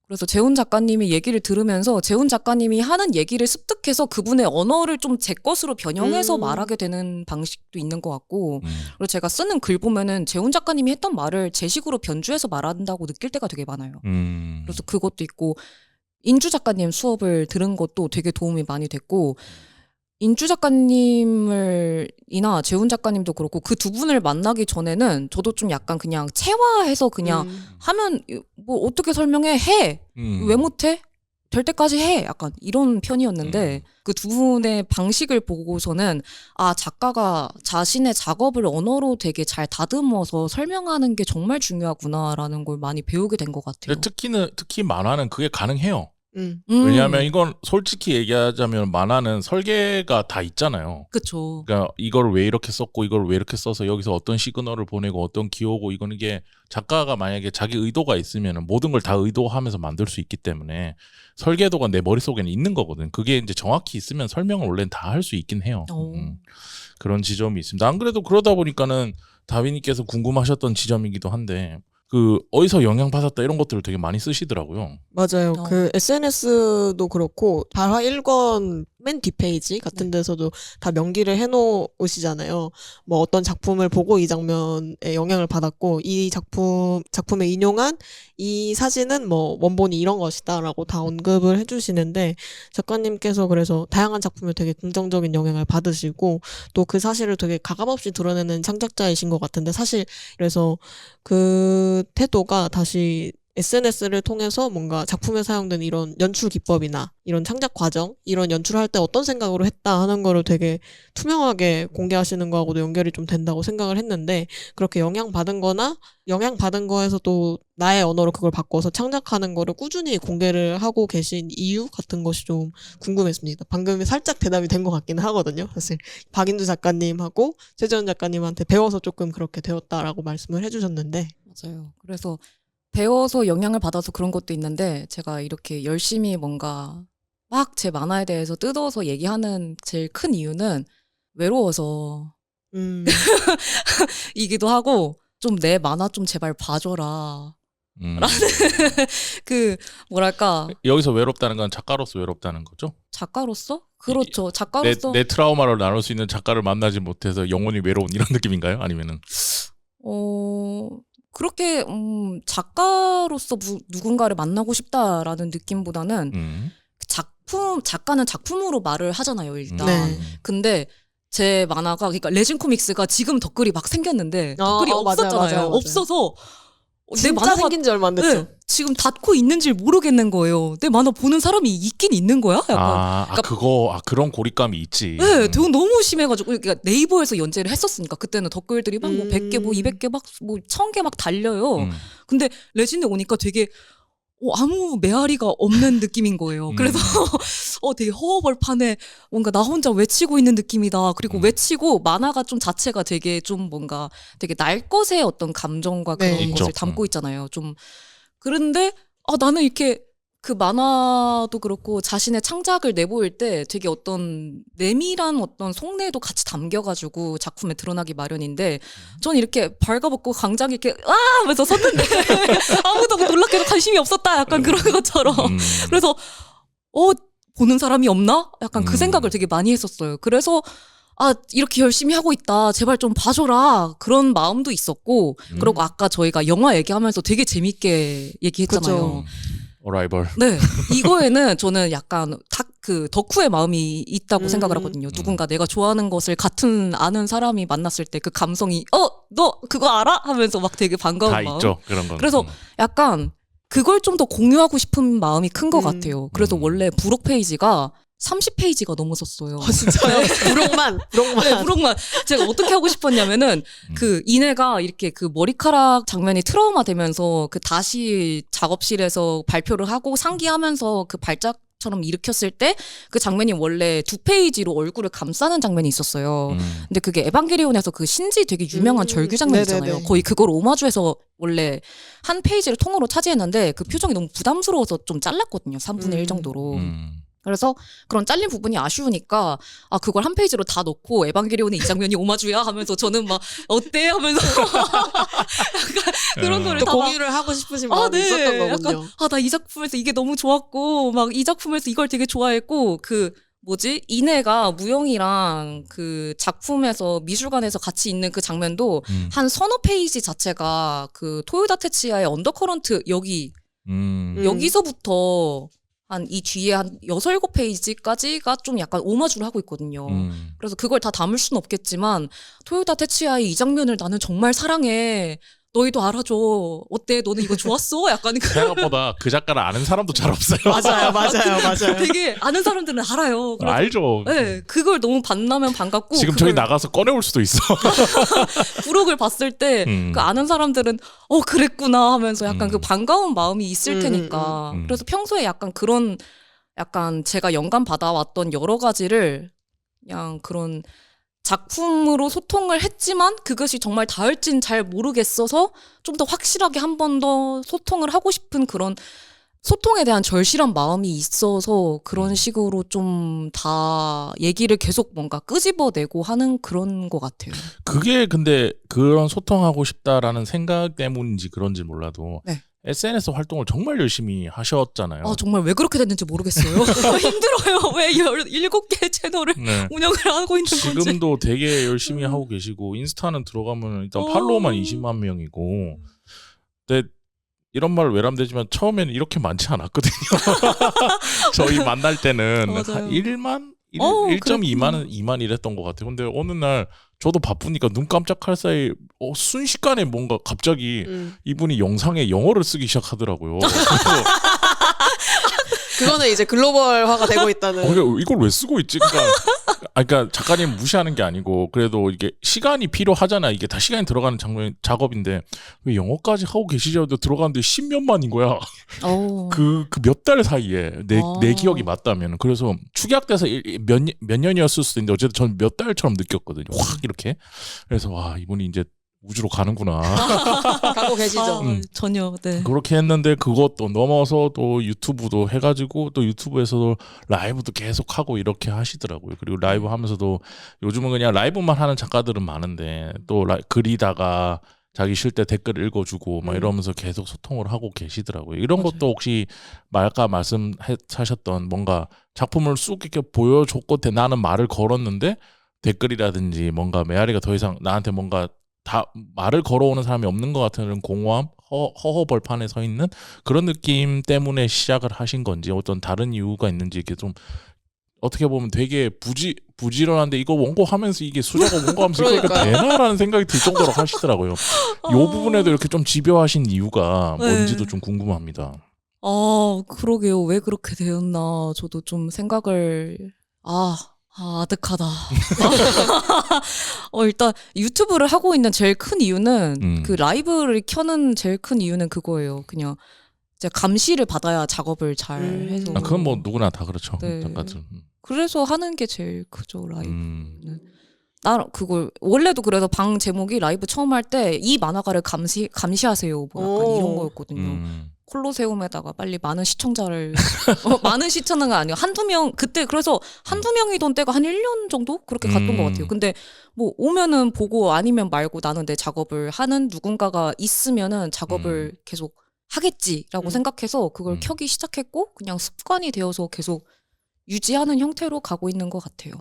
그래서 재훈 작가님이 얘기를 들으면서 재훈 작가님이 하는 얘기를 습득해서 그분의 언어를 좀 제 것으로 변형해서 말하게 되는 방식도 있는 것 같고 그리고 제가 쓰는 글 보면은 재훈 작가님이 했던 말을 제 식으로 변주해서 말한다고 느낄 때가 되게 많아요. 그래서 그것도 있고 인주 작가님 수업을 들은 것도 되게 도움이 많이 됐고 인주 작가님이나 재훈 작가님도 그렇고 그 두 분을 만나기 전에는 저도 좀 약간 그냥 체화해서 그냥 하면 뭐 어떻게 설명해? 해. 왜 못해? 될 때까지 해. 약간 이런 편이었는데 그 두 분의 방식을 보고서는 아 작가가 자신의 작업을 언어로 되게 잘 다듬어서 설명하는 게 정말 중요하구나라는 걸 많이 배우게 된 것 같아요. 특히 만화는 그게 가능해요. 음. 왜냐하면 이건 솔직히 얘기하자면 만화는 설계가 다 있잖아요. 그쵸. 그러니까 이걸 왜 이렇게 썼고 이걸 왜 이렇게 써서 여기서 어떤 시그널을 보내고 어떤 기호고 이거는 이게 작가가 만약에 자기 의도가 있으면 모든 걸 다 의도하면서 만들 수 있기 때문에 설계도가 내 머릿속에는 있는 거거든. 그게 이제 정확히 있으면 설명을 원래는 다 할 수 있긴 해요. 그런 지점이 있습니다. 안 그래도 그러다 보니까는 다비님께서 궁금하셨던 지점이기도 한데 그 어디서 영향받았다 이런 것들을 되게 많이 쓰시더라고요. 맞아요. 그 SNS도 그렇고 발화 1권 맨 뒷페이지 같은 데서도 다 명기를 해놓으시잖아요. 뭐 어떤 작품을 보고 이 장면에 영향을 받았고 이 작품에 인용한 이 사진은 뭐 원본이 이런 것이다라고 다 언급을 해주시는데 작가님께서 그래서 다양한 작품에 되게 긍정적인 영향을 받으시고 또 그 사실을 되게 가감없이 드러내는 창작자이신 것 같은데 사실 그래서 그 태도가 다시 SNS를 통해서 뭔가 작품에 사용된 이런 연출 기법이나 이런 창작 과정, 이런 연출을 할 때 어떤 생각으로 했다 하는 거를 되게 투명하게 공개하시는 거하고도 연결이 좀 된다고 생각을 했는데 그렇게 영향받은 거에서 또 나의 언어로 그걸 바꿔서 창작하는 거를 꾸준히 공개를 하고 계신 이유 같은 것이 좀 궁금했습니다. 방금 살짝 대답이 된 것 같기는 하거든요. 사실 박인두 작가님하고 최재원 작가님한테 배워서 조금 그렇게 되었다라고 말씀을 해주셨는데 맞아요. 그래서 배워서 영향을 받아서 그런 것도 있는데 제가 이렇게 열심히 뭔가 막 제 만화에 대해서 뜯어서 얘기하는 제일 큰 이유는 외로워서 이기도 하고 좀 내 만화 좀 제발 봐줘라. 그 뭐랄까 여기서 외롭다는 건 작가로서 외롭다는 거죠? 작가로서? 그렇죠. 작가로서 내 트라우마를 나눌 수 있는 작가를 만나지 못해서 영원히 외로운 이런 느낌인가요? 아니면은 그렇게 작가로서 누군가를 만나고 싶다라는 느낌보다는 작가는 작품으로 말을 하잖아요, 일단. 네. 근데 제 만화가 그러니까 레진 코믹스가 지금 덧글이 막 생겼는데 덧글이 없었잖아요. 맞아요. 없어서 내 진짜 만화가 생긴 지 얼마 안 됐죠. 네, 지금 닫고 있는지 모르겠는 거예요. 내 만화 보는 사람이 있긴 있는 거야? 약간. 그런 고립감이 있지. 네, 너무 심해가지고 그러니까 네이버에서 연재를 했었으니까 그때는 댓글들이 막 뭐 100개 뭐 200개 막 뭐 1000개 막 달려요. 근데 레진에 오니까 되게 아무 메아리가 없는 느낌인 거예요. 그래서 되게 허허벌판에 뭔가 나 혼자 외치고 있는 느낌이다. 그리고 외치고 만화가 좀 자체가 되게 좀 뭔가 되게 날 것의 어떤 감정과 그런 네. 것을 담고 있잖아요. 좀 그런데 나는 이렇게 그 만화도 그렇고 자신의 창작을 내보일 때 되게 어떤 내밀한 어떤 속내도 같이 담겨가지고 작품에 드러나기 마련인데 저는 이렇게 발가벗고 강장에 이렇게 하면서 섰는데 아무도 놀랍게도 관심이 없었다 약간 그런 것처럼 그래서 보는 사람이 없나? 약간 그 생각을 되게 많이 했었어요. 그래서 이렇게 열심히 하고 있다. 제발 좀 봐줘라. 그런 마음도 있었고 그리고 아까 저희가 영화 얘기하면서 되게 재밌게 얘기했잖아요. 그쵸. 어라이벌. 네. 이거에는 저는 약간 그 덕후의 마음이 있다고 생각을 하거든요. 누군가 내가 좋아하는 것을 같은 아는 사람이 만났을 때 그 감성이 너 그거 알아? 하면서 막 되게 반가운 다 마음. 있죠. 그런 건. 그래서 약간 그걸 좀 더 공유하고 싶은 마음이 큰 것 같아요. 그래서 원래 부록 페이지가 30페이지가 넘었었어요. 진짜요? 부록만. 네, 부록만. 제가 어떻게 하고 싶었냐면은 그 이내가 이렇게 그 머리카락 장면이 트라우마 되면서 그 다시 작업실에서 발표를 하고 상기하면서 그 발작처럼 일으켰을 때 그 장면이 원래 2페이지로 얼굴을 감싸는 장면이 있었어요. 근데 그게 에반게리온에서 그 신지 되게 유명한 절규 장면 있잖아요. 네네네. 거의 그걸 오마주해서 원래 한 페이지를 통으로 차지했는데 그 표정이 너무 부담스러워서 좀 잘랐거든요. 3분의 1 정도로. 그래서 그런 잘린 부분이 아쉬우니까 그걸 한 페이지로 다 넣고 에반게리온의 이 장면이 오마주야 하면서 저는 막 어때 하면서 약간 그런 거를 또 다 공유를 하고 싶으신 마음이 있었던 거군요. 약간 나 이 작품에서 이게 너무 좋았고 막 이 작품에서 이걸 되게 좋아했고 그 뭐지 이내가 무영이랑 그 작품에서 미술관에서 같이 있는 그 장면도 한 서너 페이지 자체가 그 토요다 테치야의 언더커런트 여기서부터 한 이 뒤에 한 6, 7페이지까지가 좀 약간 오마주를 하고 있거든요. 그래서 그걸 다 담을 수는 없겠지만 토요다 테츠야의 이 장면을 나는 정말 사랑해. 너희도 알아줘. 어때? 너는 이거 좋았어? 약간 생각보다 그 작가를 아는 사람도 잘 없어요. 맞아요. 되게 아는 사람들은 알아요. 그래서 알죠. 네, 그걸 너무 만나면 반갑고 지금 저희 나가서 꺼내올 수도 있어. 부록을 봤을 때 그 아는 사람들은 그랬구나 하면서 약간 그 반가운 마음이 있을 테니까 그래서 평소에 약간 그런 약간 제가 영감 받아왔던 여러 가지를 그냥 그런 작품으로 소통을 했지만 그것이 정말 닿을진 잘 모르겠어서 좀 더 확실하게 한 번 더 소통을 하고 싶은 그런 소통에 대한 절실한 마음이 있어서 그런 식으로 좀 다 얘기를 계속 뭔가 끄집어내고 하는 그런 것 같아요. 그게 근데 그런 소통하고 싶다라는 생각 때문인지 그런지 몰라도 네. SNS 활동을 정말 열심히 하셨잖아요. 정말 왜 그렇게 됐는지 모르겠어요. 힘들어요. 왜 17개 채널을 네. 운영을 하고 있는 건지. 지금도 되게 열심히 하고 계시고 인스타는 들어가면 일단 팔로워만 20만 명이고 근데 이런 말 외람되지만 처음에는 이렇게 많지 않았거든요. 저희 만날 때는 맞아요. 한 1.2만 이랬던 것 같아요. 근데 어느 날 저도 바쁘니까 눈 깜짝할 사이 순식간에 뭔가 갑자기 음. 이분이 영상에 영어를 쓰기 시작하더라고요. 그거는 이제 글로벌화가 되고 있다는. 이걸 왜 쓰고 있지? 그러니까 작가님 무시하는 게 아니고 그래도 이게 시간이 필요하잖아. 이게 다 시간이 들어가는 작업인데 왜 영어까지 하고 계시죠? 들어가는데 10년만인 거야. 그 몇 달 사이에 내 기억이 맞다면. 그래서 축약돼서 몇 년이었을 수도 있는데 어쨌든 전 몇 달처럼 느꼈거든요. 확 이렇게. 그래서 와 이분이 이제 우주로 가는구나. 가고 계시죠. 전혀. 네. 그렇게 했는데 그것도 넘어서 또 유튜브도 해가지고 또 유튜브에서도 라이브도 계속 하고 이렇게 하시더라고요. 그리고 라이브 하면서도 요즘은 그냥 라이브만 하는 작가들은 많은데 또 그리다가 자기 쉴 때 댓글 읽어주고 막 이러면서 계속 소통을 하고 계시더라고요. 이런 맞아요. 것도 혹시 아까 말씀하셨던 뭔가 작품을 쑥 이렇게 보여줬고 나는 말을 걸었는데 댓글이라든지 뭔가 메아리가 더 이상 나한테 뭔가 다 말을 걸어오는 사람이 없는 것 같은 공허함, 허허벌판에 서 있는 그런 느낌 때문에 시작을 하신 건지 어떤 다른 이유가 있는지 이게 좀 어떻게 보면 되게 부지런한데 이거 원고하면서 이게 수작업 원고하면서 이거 이렇게 되나라는 생각이 들 정도로 하시더라고요. 이 부분에도 이렇게 좀 집요하신 이유가 뭔지도 좀 궁금합니다. 그러게요. 왜 그렇게 되었나 저도 좀 생각을 아득하다. 일단 유튜브를 하고 있는 제일 큰 이유는 그 라이브를 켜는 제일 큰 이유는 그거예요. 그냥 이제 감시를 받아야 작업을 잘 해서. 그건 뭐 누구나 다 그렇죠. 네. 작가들. 그래서 하는 게 제일 크죠, 라이브는. 나 그걸 원래도 그래서 방 제목이 라이브 처음 할 때 이 만화가를 감시하세요. 뭐 약간 이런 거였거든요. 콜로세움에다가 빨리 많은 시청자를 많은 시청자가 아니고 한두 명 그때 그래서 한두 명이던 때가 한 1년 정도 그렇게 갔던 것 같아요. 근데 뭐 오면은 보고 아니면 말고 나는 내 작업을 하는 누군가가 있으면은 작업을 계속 하겠지라고 생각해서 그걸 켜기 시작했고 그냥 습관이 되어서 계속 유지하는 형태로 가고 있는 것 같아요.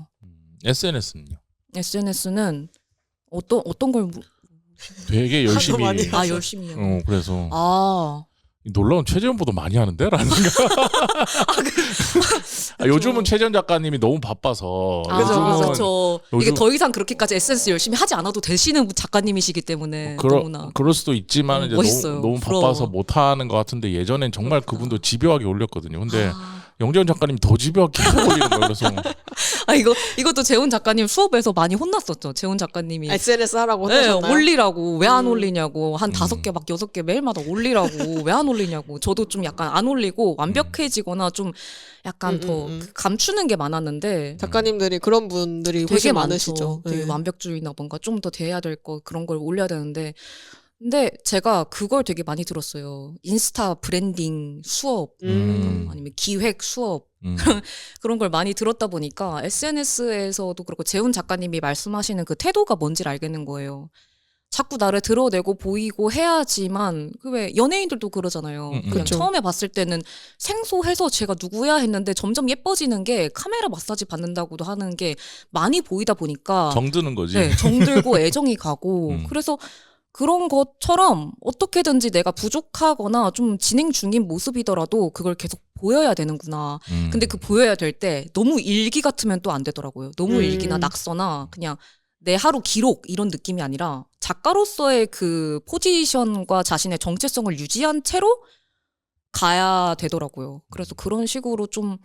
SNS는요? SNS는 어떤 걸 되게 열심히 열심히요. 그래서 놀라운 최재현보다 많이 하는데? 라는 생각. 요즘은 최재현 작가님이 너무 바빠서. 그렇죠. 이게 더 이상 그렇게까지 SNS 열심히 하지 않아도 되시는 작가님이시기 때문에 너무나. 그럴 수도 있지만 이제 너무 바빠서 못하는 것 같은데 예전엔 정말 그분도 집요하게 올렸거든요. 근데 영재현 작가님이 더 집요하게 올리는 거예요. 그래서 이것도 재훈 작가님 수업에서 많이 혼났었죠. 재훈 작가님이 SNS 하라고 혼나셨나요? 올리라고 왜 안 올리냐고 한 5개 막 6개 매일마다 올리라고 왜 안 올리냐고. 저도 좀 약간 안 올리고 완벽해지거나 좀 약간 더 감추는 게 많았는데 작가님들이 그런 분들이 되게 훨씬 많으시죠. 되게 완벽주의나 뭔가 좀 더 돼야 될 거 그런 걸 올려야 되는데 근데 제가 그걸 되게 많이 들었어요. 인스타 브랜딩 수업 아니면 기획 수업 그런 걸 많이 들었다 보니까 SNS에서도 그렇고 재훈 작가님이 말씀하시는 그 태도가 뭔지를 알겠는 거예요. 자꾸 나를 드러내고 보이고 해야지만 그 왜 연예인들도 그러잖아요. 그냥 그렇죠. 처음에 봤을 때는 생소해서 제가 누구야 했는데 점점 예뻐지는 게 카메라 마사지 받는다고도 하는 게 많이 보이다 보니까 정드는 거지. 네, 정들고 애정이 가고 그래서 그런 것처럼 어떻게든지 내가 부족하거나 좀 진행 중인 모습이더라도 그걸 계속 보여야 되는구나. 근데 그 보여야 될 때 너무 일기 같으면 또 안 되더라고요. 너무 일기나 낙서나 그냥 내 하루 기록 이런 느낌이 아니라 작가로서의 그 포지션과 자신의 정체성을 유지한 채로 가야 되더라고요. 그래서 그런 식으로 좀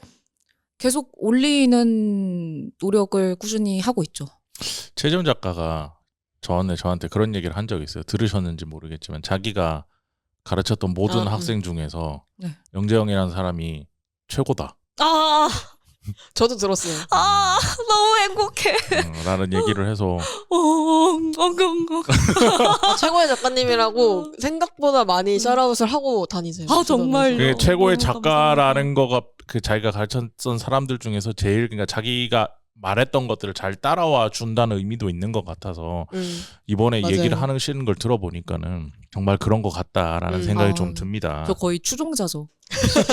계속 올리는 노력을 꾸준히 하고 있죠. 최재훈 작가가 저한테 그런 얘기를 한 적이 있어요. 들으셨는지 모르겠지만 자기가 가르쳤던 모든 학생 중에서 영재형이라는 사람이 최고다. 저도 들었어요. 너무 행복해. 라는 얘기를 해서 최고의 작가님이라고 생각보다 많이 샤라웃을 하고 다니세요. 정말요? 그게 최고의 너무 작가라는 거가 그 자기가 가르쳤던 사람들 중에서 제일 그러니까 자기가 말했던 것들을 잘 따라와 준다는 의미도 있는 것 같아서 이번에 맞아요. 얘기를 하시는 걸 들어보니까는 정말 그런 것 같다라는 생각이 좀 듭니다. 저 거의 추종자죠.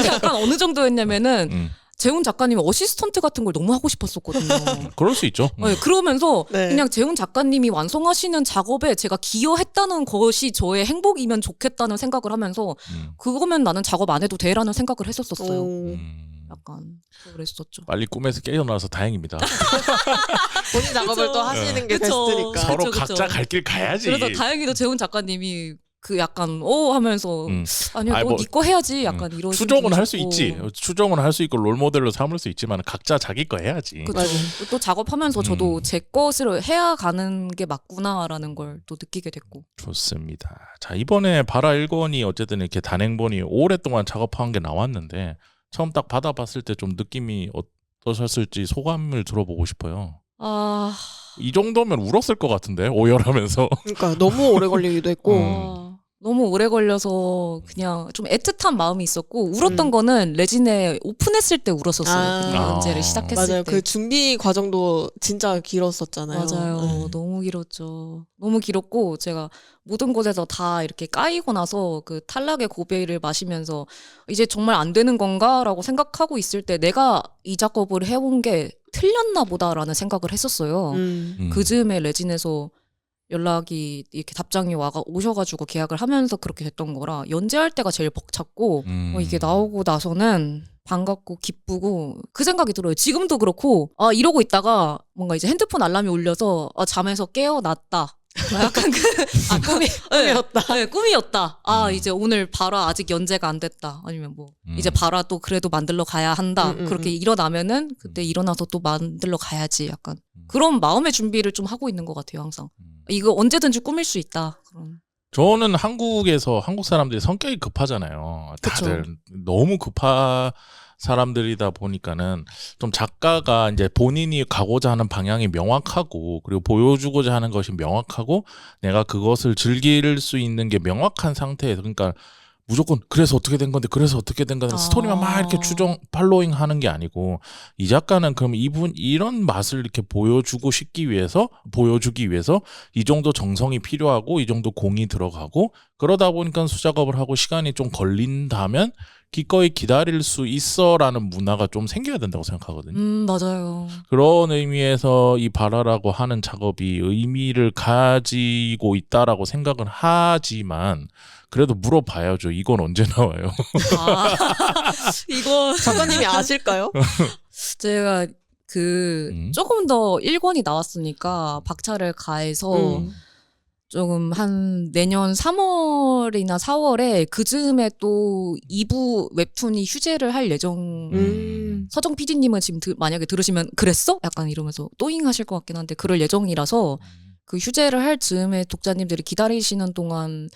약간 어느 정도였냐면은 재훈 작가님이 어시스턴트 같은 걸 너무 하고 싶었었거든요. 그럴 수 있죠. 네, 그러면서 네. 그냥 재훈 작가님이 완성하시는 작업에 제가 기여했다는 것이 저의 행복이면 좋겠다는 생각을 하면서 그거면 나는 작업 안 해도 돼라는 생각을 했었어요. 약간 그랬었죠. 빨리 꿈에서 깨어나서 다행입니다. 본인 작업을 그쵸. 또 하시는 게 그쵸. 베스트니까. 서로 그쵸. 각자 갈 길 가야지. 그래서 다행히도 재훈 작가님이 그 약간 하면서 아니요 아니, 너 뭐, 네 거 해야지 약간 이런 추정은 할 수 있지. 추정은 할 수 있고 롤모델로 삼을 수 있지만 각자 자기 거 해야지. 그쵸. 맞아요. 또 작업하면서 저도 제 것을 해야 가는 게 맞구나라는 걸 또 느끼게 됐고. 좋습니다. 자, 이번에 바라 1권이 어쨌든 이렇게 단행본이 오랫동안 작업한 게 나왔는데 처음 딱 받아봤을 때 좀 느낌이 어떠셨을지 소감을 들어보고 싶어요. 아, 이 정도면 울었을 것 같은데 오열하면서. 그러니까 너무 오래 걸리기도 했고. 너무 오래 걸려서 그냥 좀 애틋한 마음이 있었고 울었던 음. 거는 레진에 오픈했을 때 울었었어요. 그 아. 연재를 시작했을 맞아요. 때. 그 준비 과정도 진짜 길었었잖아요. 맞아요. 네. 너무 길었죠. 너무 길었고 제가 모든 곳에서 다 이렇게 까이고 나서 그 탈락의 고베이를 마시면서 이제 정말 안 되는 건가라고 생각하고 있을 때 내가 이 작업을 해온 게 틀렸나 보다라는 생각을 했었어요. 그 즈음에 레진에서 연락이 이렇게 답장이 오셔가지고 계약을 하면서 그렇게 됐던 거라 연재할 때가 제일 벅찼고 이게 나오고 나서는 반갑고 기쁘고 그 생각이 들어요. 지금도 그렇고 이러고 있다가 뭔가 이제 핸드폰 알람이 울려서 잠에서 깨어났다. 약간 꿈이었다. 네, 꿈이었다. 이제 오늘 바라 아직 연재가 안 됐다. 아니면 뭐 이제 바라 또 그래도 만들러 가야 한다. 그렇게 일어나면은 그때 일어나서 또 만들러 가야지. 약간 그런 마음의 준비를 좀 하고 있는 것 같아요. 항상 이거 언제든지 꾸밀 수 있다. 그런. 저는 한국에서 한국 사람들이 성격이 급하잖아요. 다들 그쵸. 너무 급한 사람들이다 보니까는 좀 작가가 이제 본인이 가고자 하는 방향이 명확하고 그리고 보여주고자 하는 것이 명확하고 내가 그것을 즐길 수 있는 게 명확한 상태에서 그러니까 무조건 그래서 어떻게 된 건데 그래서 어떻게 된 건데 스토리만 막 이렇게 팔로잉 하는 게 아니고 이 작가는 그럼 이런 맛을 이렇게 보여주기 위해서 이 정도 정성이 필요하고 이 정도 공이 들어가고 그러다 보니까 수작업을 하고 시간이 좀 걸린다면 기꺼이 기다릴 수 있어라는 문화가 좀 생겨야 된다고 생각하거든요. 맞아요. 그런 의미에서 이 바라라고 하는 작업이 의미를 가지고 있다라고 생각은 하지만 그래도 물어봐야죠. 이건 언제 나와요? 이거 작가님이 아실까요? 제가 조금 더 1권이 나왔으니까 박차를 가해서 조금 한 내년 3월이나 4월에 그 즈음에 또 2부 웹툰이 휴재를 할 예정. 서정 PD님은 지금 만약에 들으시면 그랬어? 약간 이러면서 또잉 하실 것 같긴 한데 그럴 예정이라서 그 휴재를 할 즈음에 독자님들이 기다리시는 동안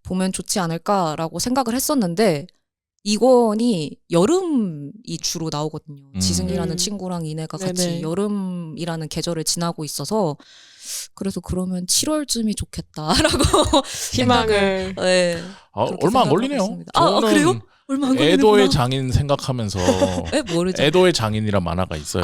보면 좋지 않을까라고 생각을 했었는데 2권이 여름이 주로 나오거든요. 지승이라는 친구랑 이내가 같이 네네. 여름이라는 계절을 지나고 있어서 그래서 그러면 7월쯤이 좋겠다라고 희망을. 네, 얼마 안 걸리네요. 그래요? 얼마 안 걸리는구나. 애도의 장인 생각하면서 모르죠. 애도의 장인이란 만화가 있어요.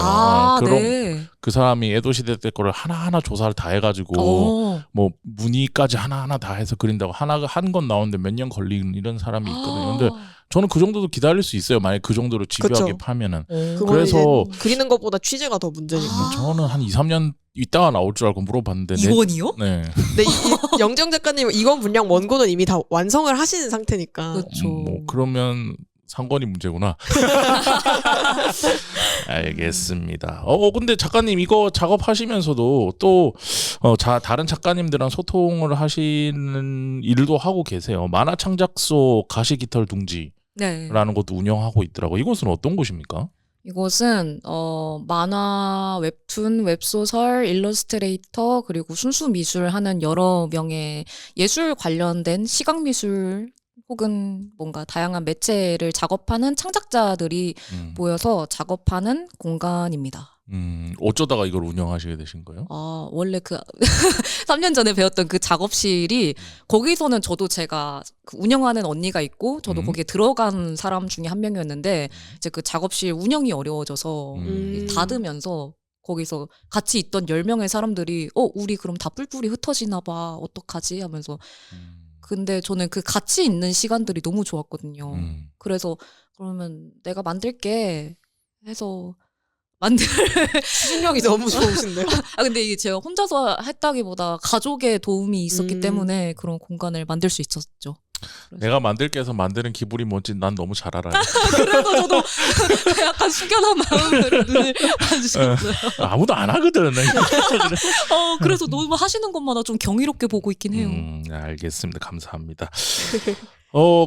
네. 그 사람이 애도 시대 때 거를 하나하나 조사를 다 해가지고 뭐 무늬까지 하나하나 다 해서 그린다고 한 건 나오는데 몇 년 걸리는 이런 사람이 있거든요. 근데 저는 그 정도도 기다릴 수 있어요. 만약 그 정도로 집요하게 그쵸. 파면은. 그거는 그래서 이제 그리는 것보다 취재가 더 문제니까. 저는 한 2, 3년 있다가 나올 줄 알고 물어봤는데 2권이요? 네. 근데 영정 작가님 이건 분량 원고는 이미 다 완성을 하시는 상태니까. 그렇죠. 뭐 그러면 상권이 문제구나. 알겠습니다. 근데 작가님 이거 작업하시면서도 또 다른 작가님들랑 소통을 하시는 일도 하고 계세요. 만화 창작소 가시깃털 둥지라는 네. 것도 운영하고 있더라고. 이곳은 어떤 곳입니까? 이것은 만화, 웹툰, 웹소설, 일러스트레이터 그리고 순수 미술 하는 여러 명의 예술 관련된 시각 미술 혹은 뭔가 다양한 매체를 작업하는 창작자들이 모여서 작업하는 공간입니다. 어쩌다가 이걸 운영하시게 되신 거예요? 원래 3년 전에 배웠던 그 작업실이 거기서는 저도 제가 그 운영하는 언니가 있고 저도 거기에 들어간 사람 중에 한 명이었는데 이제 그 작업실 운영이 어려워져서 닫으면서 거기서 같이 있던 10명의 사람들이 우리 그럼 다 뿔뿔이 흩어지나 봐. 어떡하지? 하면서 근데 저는 그 같이 있는 시간들이 너무 좋았거든요. 그래서 그러면 내가 만들게 해서 추진력이 너무 좋으신데요. 근데 이게 제가 혼자서 했다기보다 가족의 도움이 있었기 때문에 그런 공간을 만들 수 있었죠. 내가 만들게 해서 만드는 기분이 뭔지 난 너무 잘 알아요. 그래서 저도 약간 숙연한 마음으로 눈을 봐주셨어요. 아무도 안 하거든. 그래서 너무 하시는 것마다 좀 경이롭게 보고 있긴 해요. 알겠습니다. 감사합니다.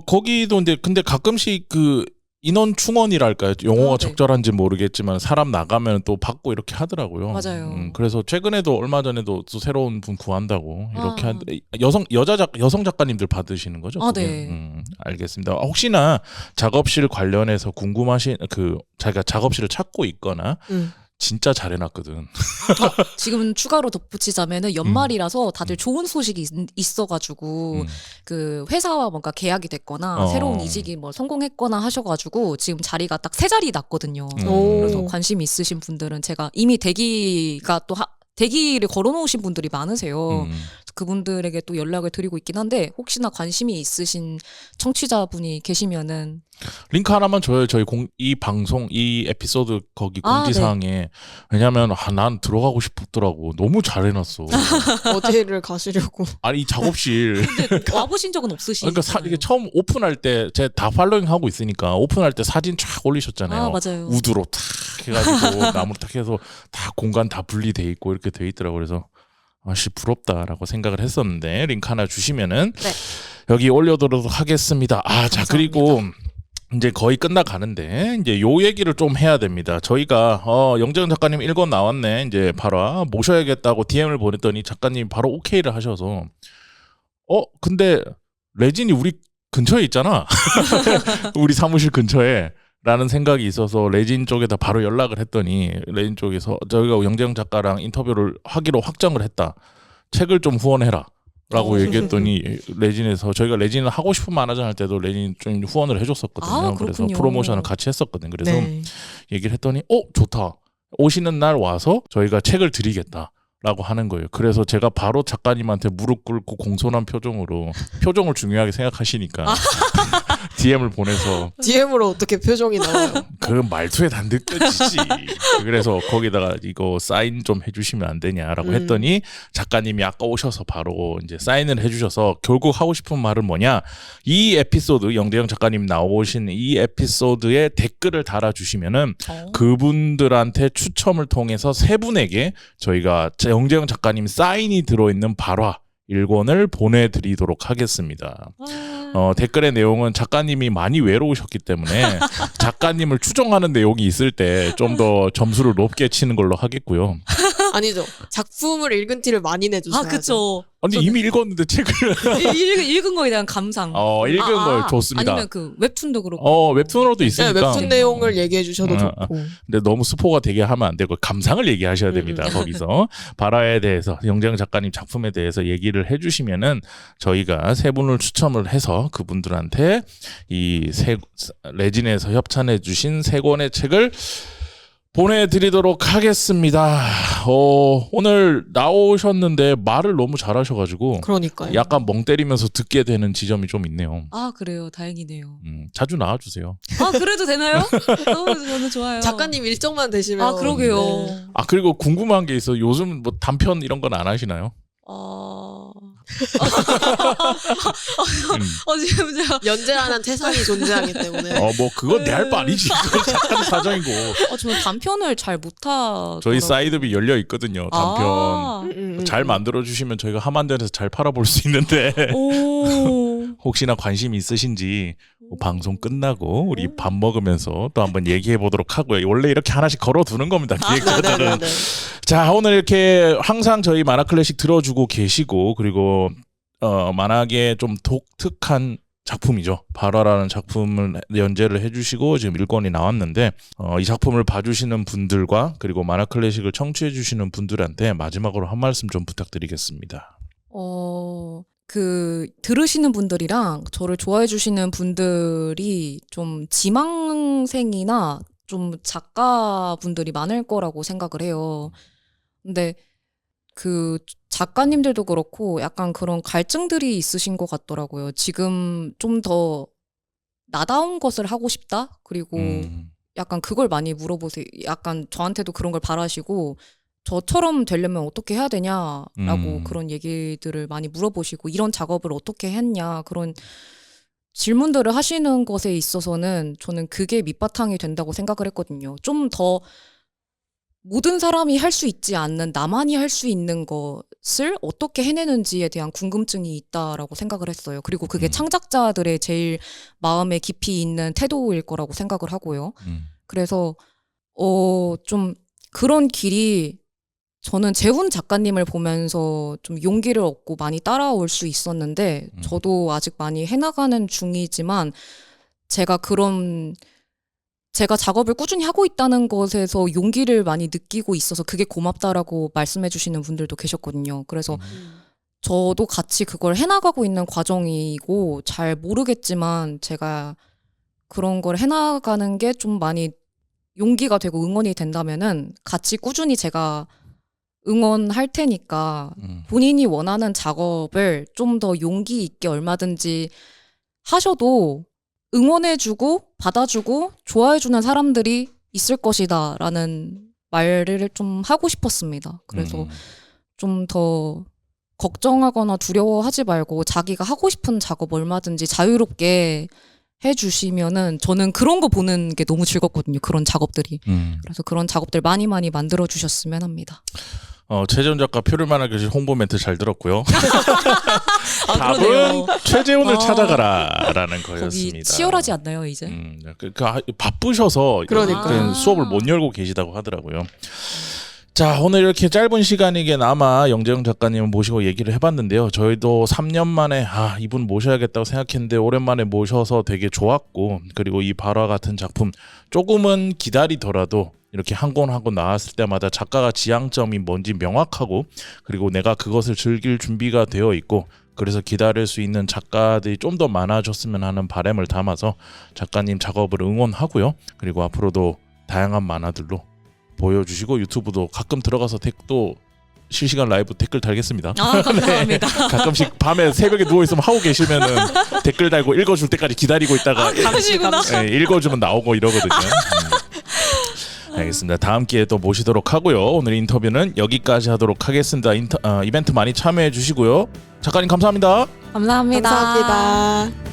거기도 근데 가끔씩 그 인원 충원이랄까요? 용어가 네. 적절한지 모르겠지만 사람 나가면 또 받고 이렇게 하더라고요. 맞아요. 그래서 최근에도 얼마 전에도 또 새로운 분 구한다고 이렇게 아. 여성 작가님들 받으시는 거죠? 아, 그게? 네. 알겠습니다. 혹시나 작업실 관련해서 궁금하신 자기가 작업실을 찾고 있거나 진짜 잘해놨거든. 지금 추가로 덧붙이자면은 연말이라서 다들 좋은 소식이 있어가지고 그 회사와 뭔가 계약이 됐거나 새로운 이직이 뭐 성공했거나 하셔가지고 지금 자리가 딱 3자리 났거든요. 그래서 관심 있으신 분들은 제가 이미 대기가 또 대기를 걸어놓으신 분들이 많으세요. 그분들에게 또 연락을 드리고 있긴 한데 혹시나 관심이 있으신 청취자분이 계시면은 링크 하나만 줘요. 저희 이 방송 이 에피소드 거기 공지사항에. 네. 왜냐면 난 들어가고 싶더라고. 너무 잘해놨어. 어디를 가시려고? 아니 이 작업실. 근데 와보신 적은 없으시죠? 그러니까 이게 처음 오픈할 때 제가 다 팔로잉 하고 있으니까 오픈할 때 사진 쫙 올리셨잖아요. 아, 맞아요. 우드로 탁 해가지고 나무로 탁 해서 다 공간 다 분리돼 있고 이렇게 돼 있더라고. 그래서 아씨 부럽다라고 생각을 했었는데 링크 하나 주시면은 네. 여기 올려두도록 하겠습니다. 자 감사합니다. 그리고 이제 거의 끝나가는데 이제 요 얘기를 좀 해야 됩니다. 저희가 영재현 작가님 1권 나왔네. 이제 바로 모셔야겠다고 DM을 보냈더니 작가님이 바로 오케이를 하셔서 근데 레진이 우리 근처에 있잖아. 우리 사무실 근처에 라는 생각이 있어서 레진 쪽에다 바로 연락을 했더니 레진 쪽에서 저희가 영재현 작가랑 인터뷰를 하기로 확정을 했다. 책을 좀 후원해라. 라고 얘기했더니 레진에서 저희가 레진을 하고 싶으면 안 하자 할 때도 레진 좀 후원을 해줬었거든요. 그래서 프로모션을 같이 했었거든요. 그래서 얘기를 했더니 좋다. 오시는 날 와서 저희가 책을 드리겠다. 라고 하는 거예요. 그래서 제가 바로 작가님한테 무릎 꿇고 공손한 표정으로 표정을 중요하게 생각하시니까 DM을 보내서 DM으로 어떻게 표정이 나와요? 그 말투에 다 느껴지지. 그래서 거기다가 이거 사인 좀 해주시면 안 되냐라고 했더니 작가님이 아까 오셔서 바로 이제 사인을 해주셔서 결국 하고 싶은 말은 뭐냐? 이 에피소드 영재영 작가님 나오신 이 에피소드에 댓글을 달아주시면은 그분들한테 추첨을 통해서 3분에게 저희가 영재영 작가님 사인이 들어있는 발화 1권을 보내드리도록 하겠습니다. 댓글의 내용은 작가님이 많이 외로우셨기 때문에 작가님을 추종하는 내용이 있을 때 좀 더 점수를 높게 치는 걸로 하겠고요. 아니죠. 작품을 읽은 티를 많이 내주셔야죠. 그쵸. 아니 이미 읽었는데 책을 읽은 거에 대한 감상. 읽은 거 좋습니다. 아니면 그 웹툰도 그렇고. 웹툰으로도 있으니까. 웹툰 내용을 얘기해 주셔도 좋고. 근데 너무 스포가 되게 하면 안 되고 감상을 얘기하셔야 됩니다. 거기서 발화에 대해서 영재영 작가님 작품에 대해서 얘기를 해주시면은 저희가 3분을 추첨을 해서 그분들한테 이 레진에서 협찬해주신 3권의 책을 보내드리도록 하겠습니다. 오늘 나오셨는데 말을 너무 잘하셔가지고 그러니까요. 약간 멍 때리면서 듣게 되는 지점이 좀 있네요. 그래요. 다행이네요. 자주 나와주세요. 그래도 되나요? 저는 좋아요. 작가님 일정만 되시면. 그러게요. 네. 그리고 궁금한 게 있어. 요즘 뭐 단편 이런 건 안 하시나요? 지금 제가 연재라는 태산이 존재하기 때문에. 뭐 그건 내 할 바 아니지. 그건 작가님 사정이고. 저는 단편을 잘 못하. 저희 사이드비 열려 있거든요. 단편. 잘 만들어 주시면 저희가 하만전에서 잘 팔아볼 수 있는데. 혹시나 관심 있으신지 방송 끝나고 우리 밥 먹으면서 또 한번 얘기해 보도록 하고요. 원래 이렇게 하나씩 걸어두는 겁니다. 기획자들은. 자, 오늘 이렇게 항상 저희 만화 클래식 들어주고 계시고 그리고 만화계 좀 독특한 작품이죠. 발화라는 작품을 연재를 해주시고 지금 1권이 나왔는데 이 작품을 봐주시는 분들과 그리고 만화 클래식을 청취해주시는 분들한테 마지막으로 한 말씀 좀 부탁드리겠습니다. 들으시는 분들이랑 저를 좋아해 주시는 분들이 좀 지망생이나 좀 작가분들이 많을 거라고 생각을 해요. 근데 그 작가님들도 그렇고 약간 그런 갈증들이 있으신 것 같더라고요. 지금 좀 더 나다운 것을 하고 싶다? 그리고 약간 그걸 많이 물어보세요. 약간 저한테도 그런 걸 바라시고 저처럼 되려면 어떻게 해야 되냐라고 그런 얘기들을 많이 물어보시고 이런 작업을 어떻게 했냐 그런 질문들을 하시는 것에 있어서는 저는 그게 밑바탕이 된다고 생각을 했거든요. 좀 더 모든 사람이 할 수 있지 않는 나만이 할 수 있는 것을 어떻게 해내는지에 대한 궁금증이 있다라고 생각을 했어요. 그리고 그게 창작자들의 제일 마음에 깊이 있는 태도일 거라고 생각을 하고요. 그래서 좀 그런 길이 저는 재훈 작가님을 보면서 좀 용기를 얻고 많이 따라올 수 있었는데 저도 아직 많이 해나가는 중이지만 제가 작업을 꾸준히 하고 있다는 것에서 용기를 많이 느끼고 있어서 그게 고맙다라고 말씀해 주시는 분들도 계셨거든요. 그래서 저도 같이 그걸 해나가고 있는 과정이고 잘 모르겠지만 제가 그런 걸 해나가는 게 좀 많이 용기가 되고 응원이 된다면은 같이 꾸준히 제가 응원할 테니까 본인이 원하는 작업을 좀 더 용기 있게 얼마든지 하셔도 응원해주고 받아주고 좋아해주는 사람들이 있을 것이다라는 말을 좀 하고 싶었습니다. 그래서 좀 더 걱정하거나 두려워하지 말고 자기가 하고 싶은 작업 얼마든지 자유롭게 해주시면은 저는 그런 거 보는 게 너무 즐겁거든요. 그런 작업들이. 그래서 그런 작업들 많이 만들어 주셨으면 합니다. 최재훈 작가 표를 만날 교실 홍보 멘트 잘 들었고요. 답은 그러네요. 최재훈을 찾아가라라는 거였습니다. 거기 치열하지 않나요 이제? 바쁘셔서 그러니까요. 수업을 못 열고 계시다고 하더라고요. 자, 오늘 이렇게 짧은 시간이게나마 영재영 작가님을 모시고 얘기를 해봤는데요. 저희도 3년 만에 이분 모셔야겠다고 생각했는데 오랜만에 모셔서 되게 좋았고, 그리고 이 발화 같은 작품 조금은 기다리더라도 이렇게 한 권 한 권 나왔을 때마다 작가가 지향점이 뭔지 명확하고, 그리고 내가 그것을 즐길 준비가 되어 있고, 그래서 기다릴 수 있는 작가들이 좀 더 많아졌으면 하는 바람을 담아서 작가님 작업을 응원하고요. 그리고 앞으로도 다양한 만화들로 보여주시고 유튜브도 가끔 들어가서 또 실시간 라이브 댓글 달겠습니다. 감사합니다. 가끔씩 밤에 새벽에 누워있으면 하고 계시면은 댓글 달고 읽어줄 때까지 기다리고 있다가 감시구나. 읽어주면 나오고 이러거든요. 알겠습니다. 다음 기회에 또 모시도록 하고요. 오늘 인터뷰는 여기까지 하도록 하겠습니다. 이벤트 많이 참여해 주시고요. 작가님 감사합니다. 감사합니다. 감사합니다.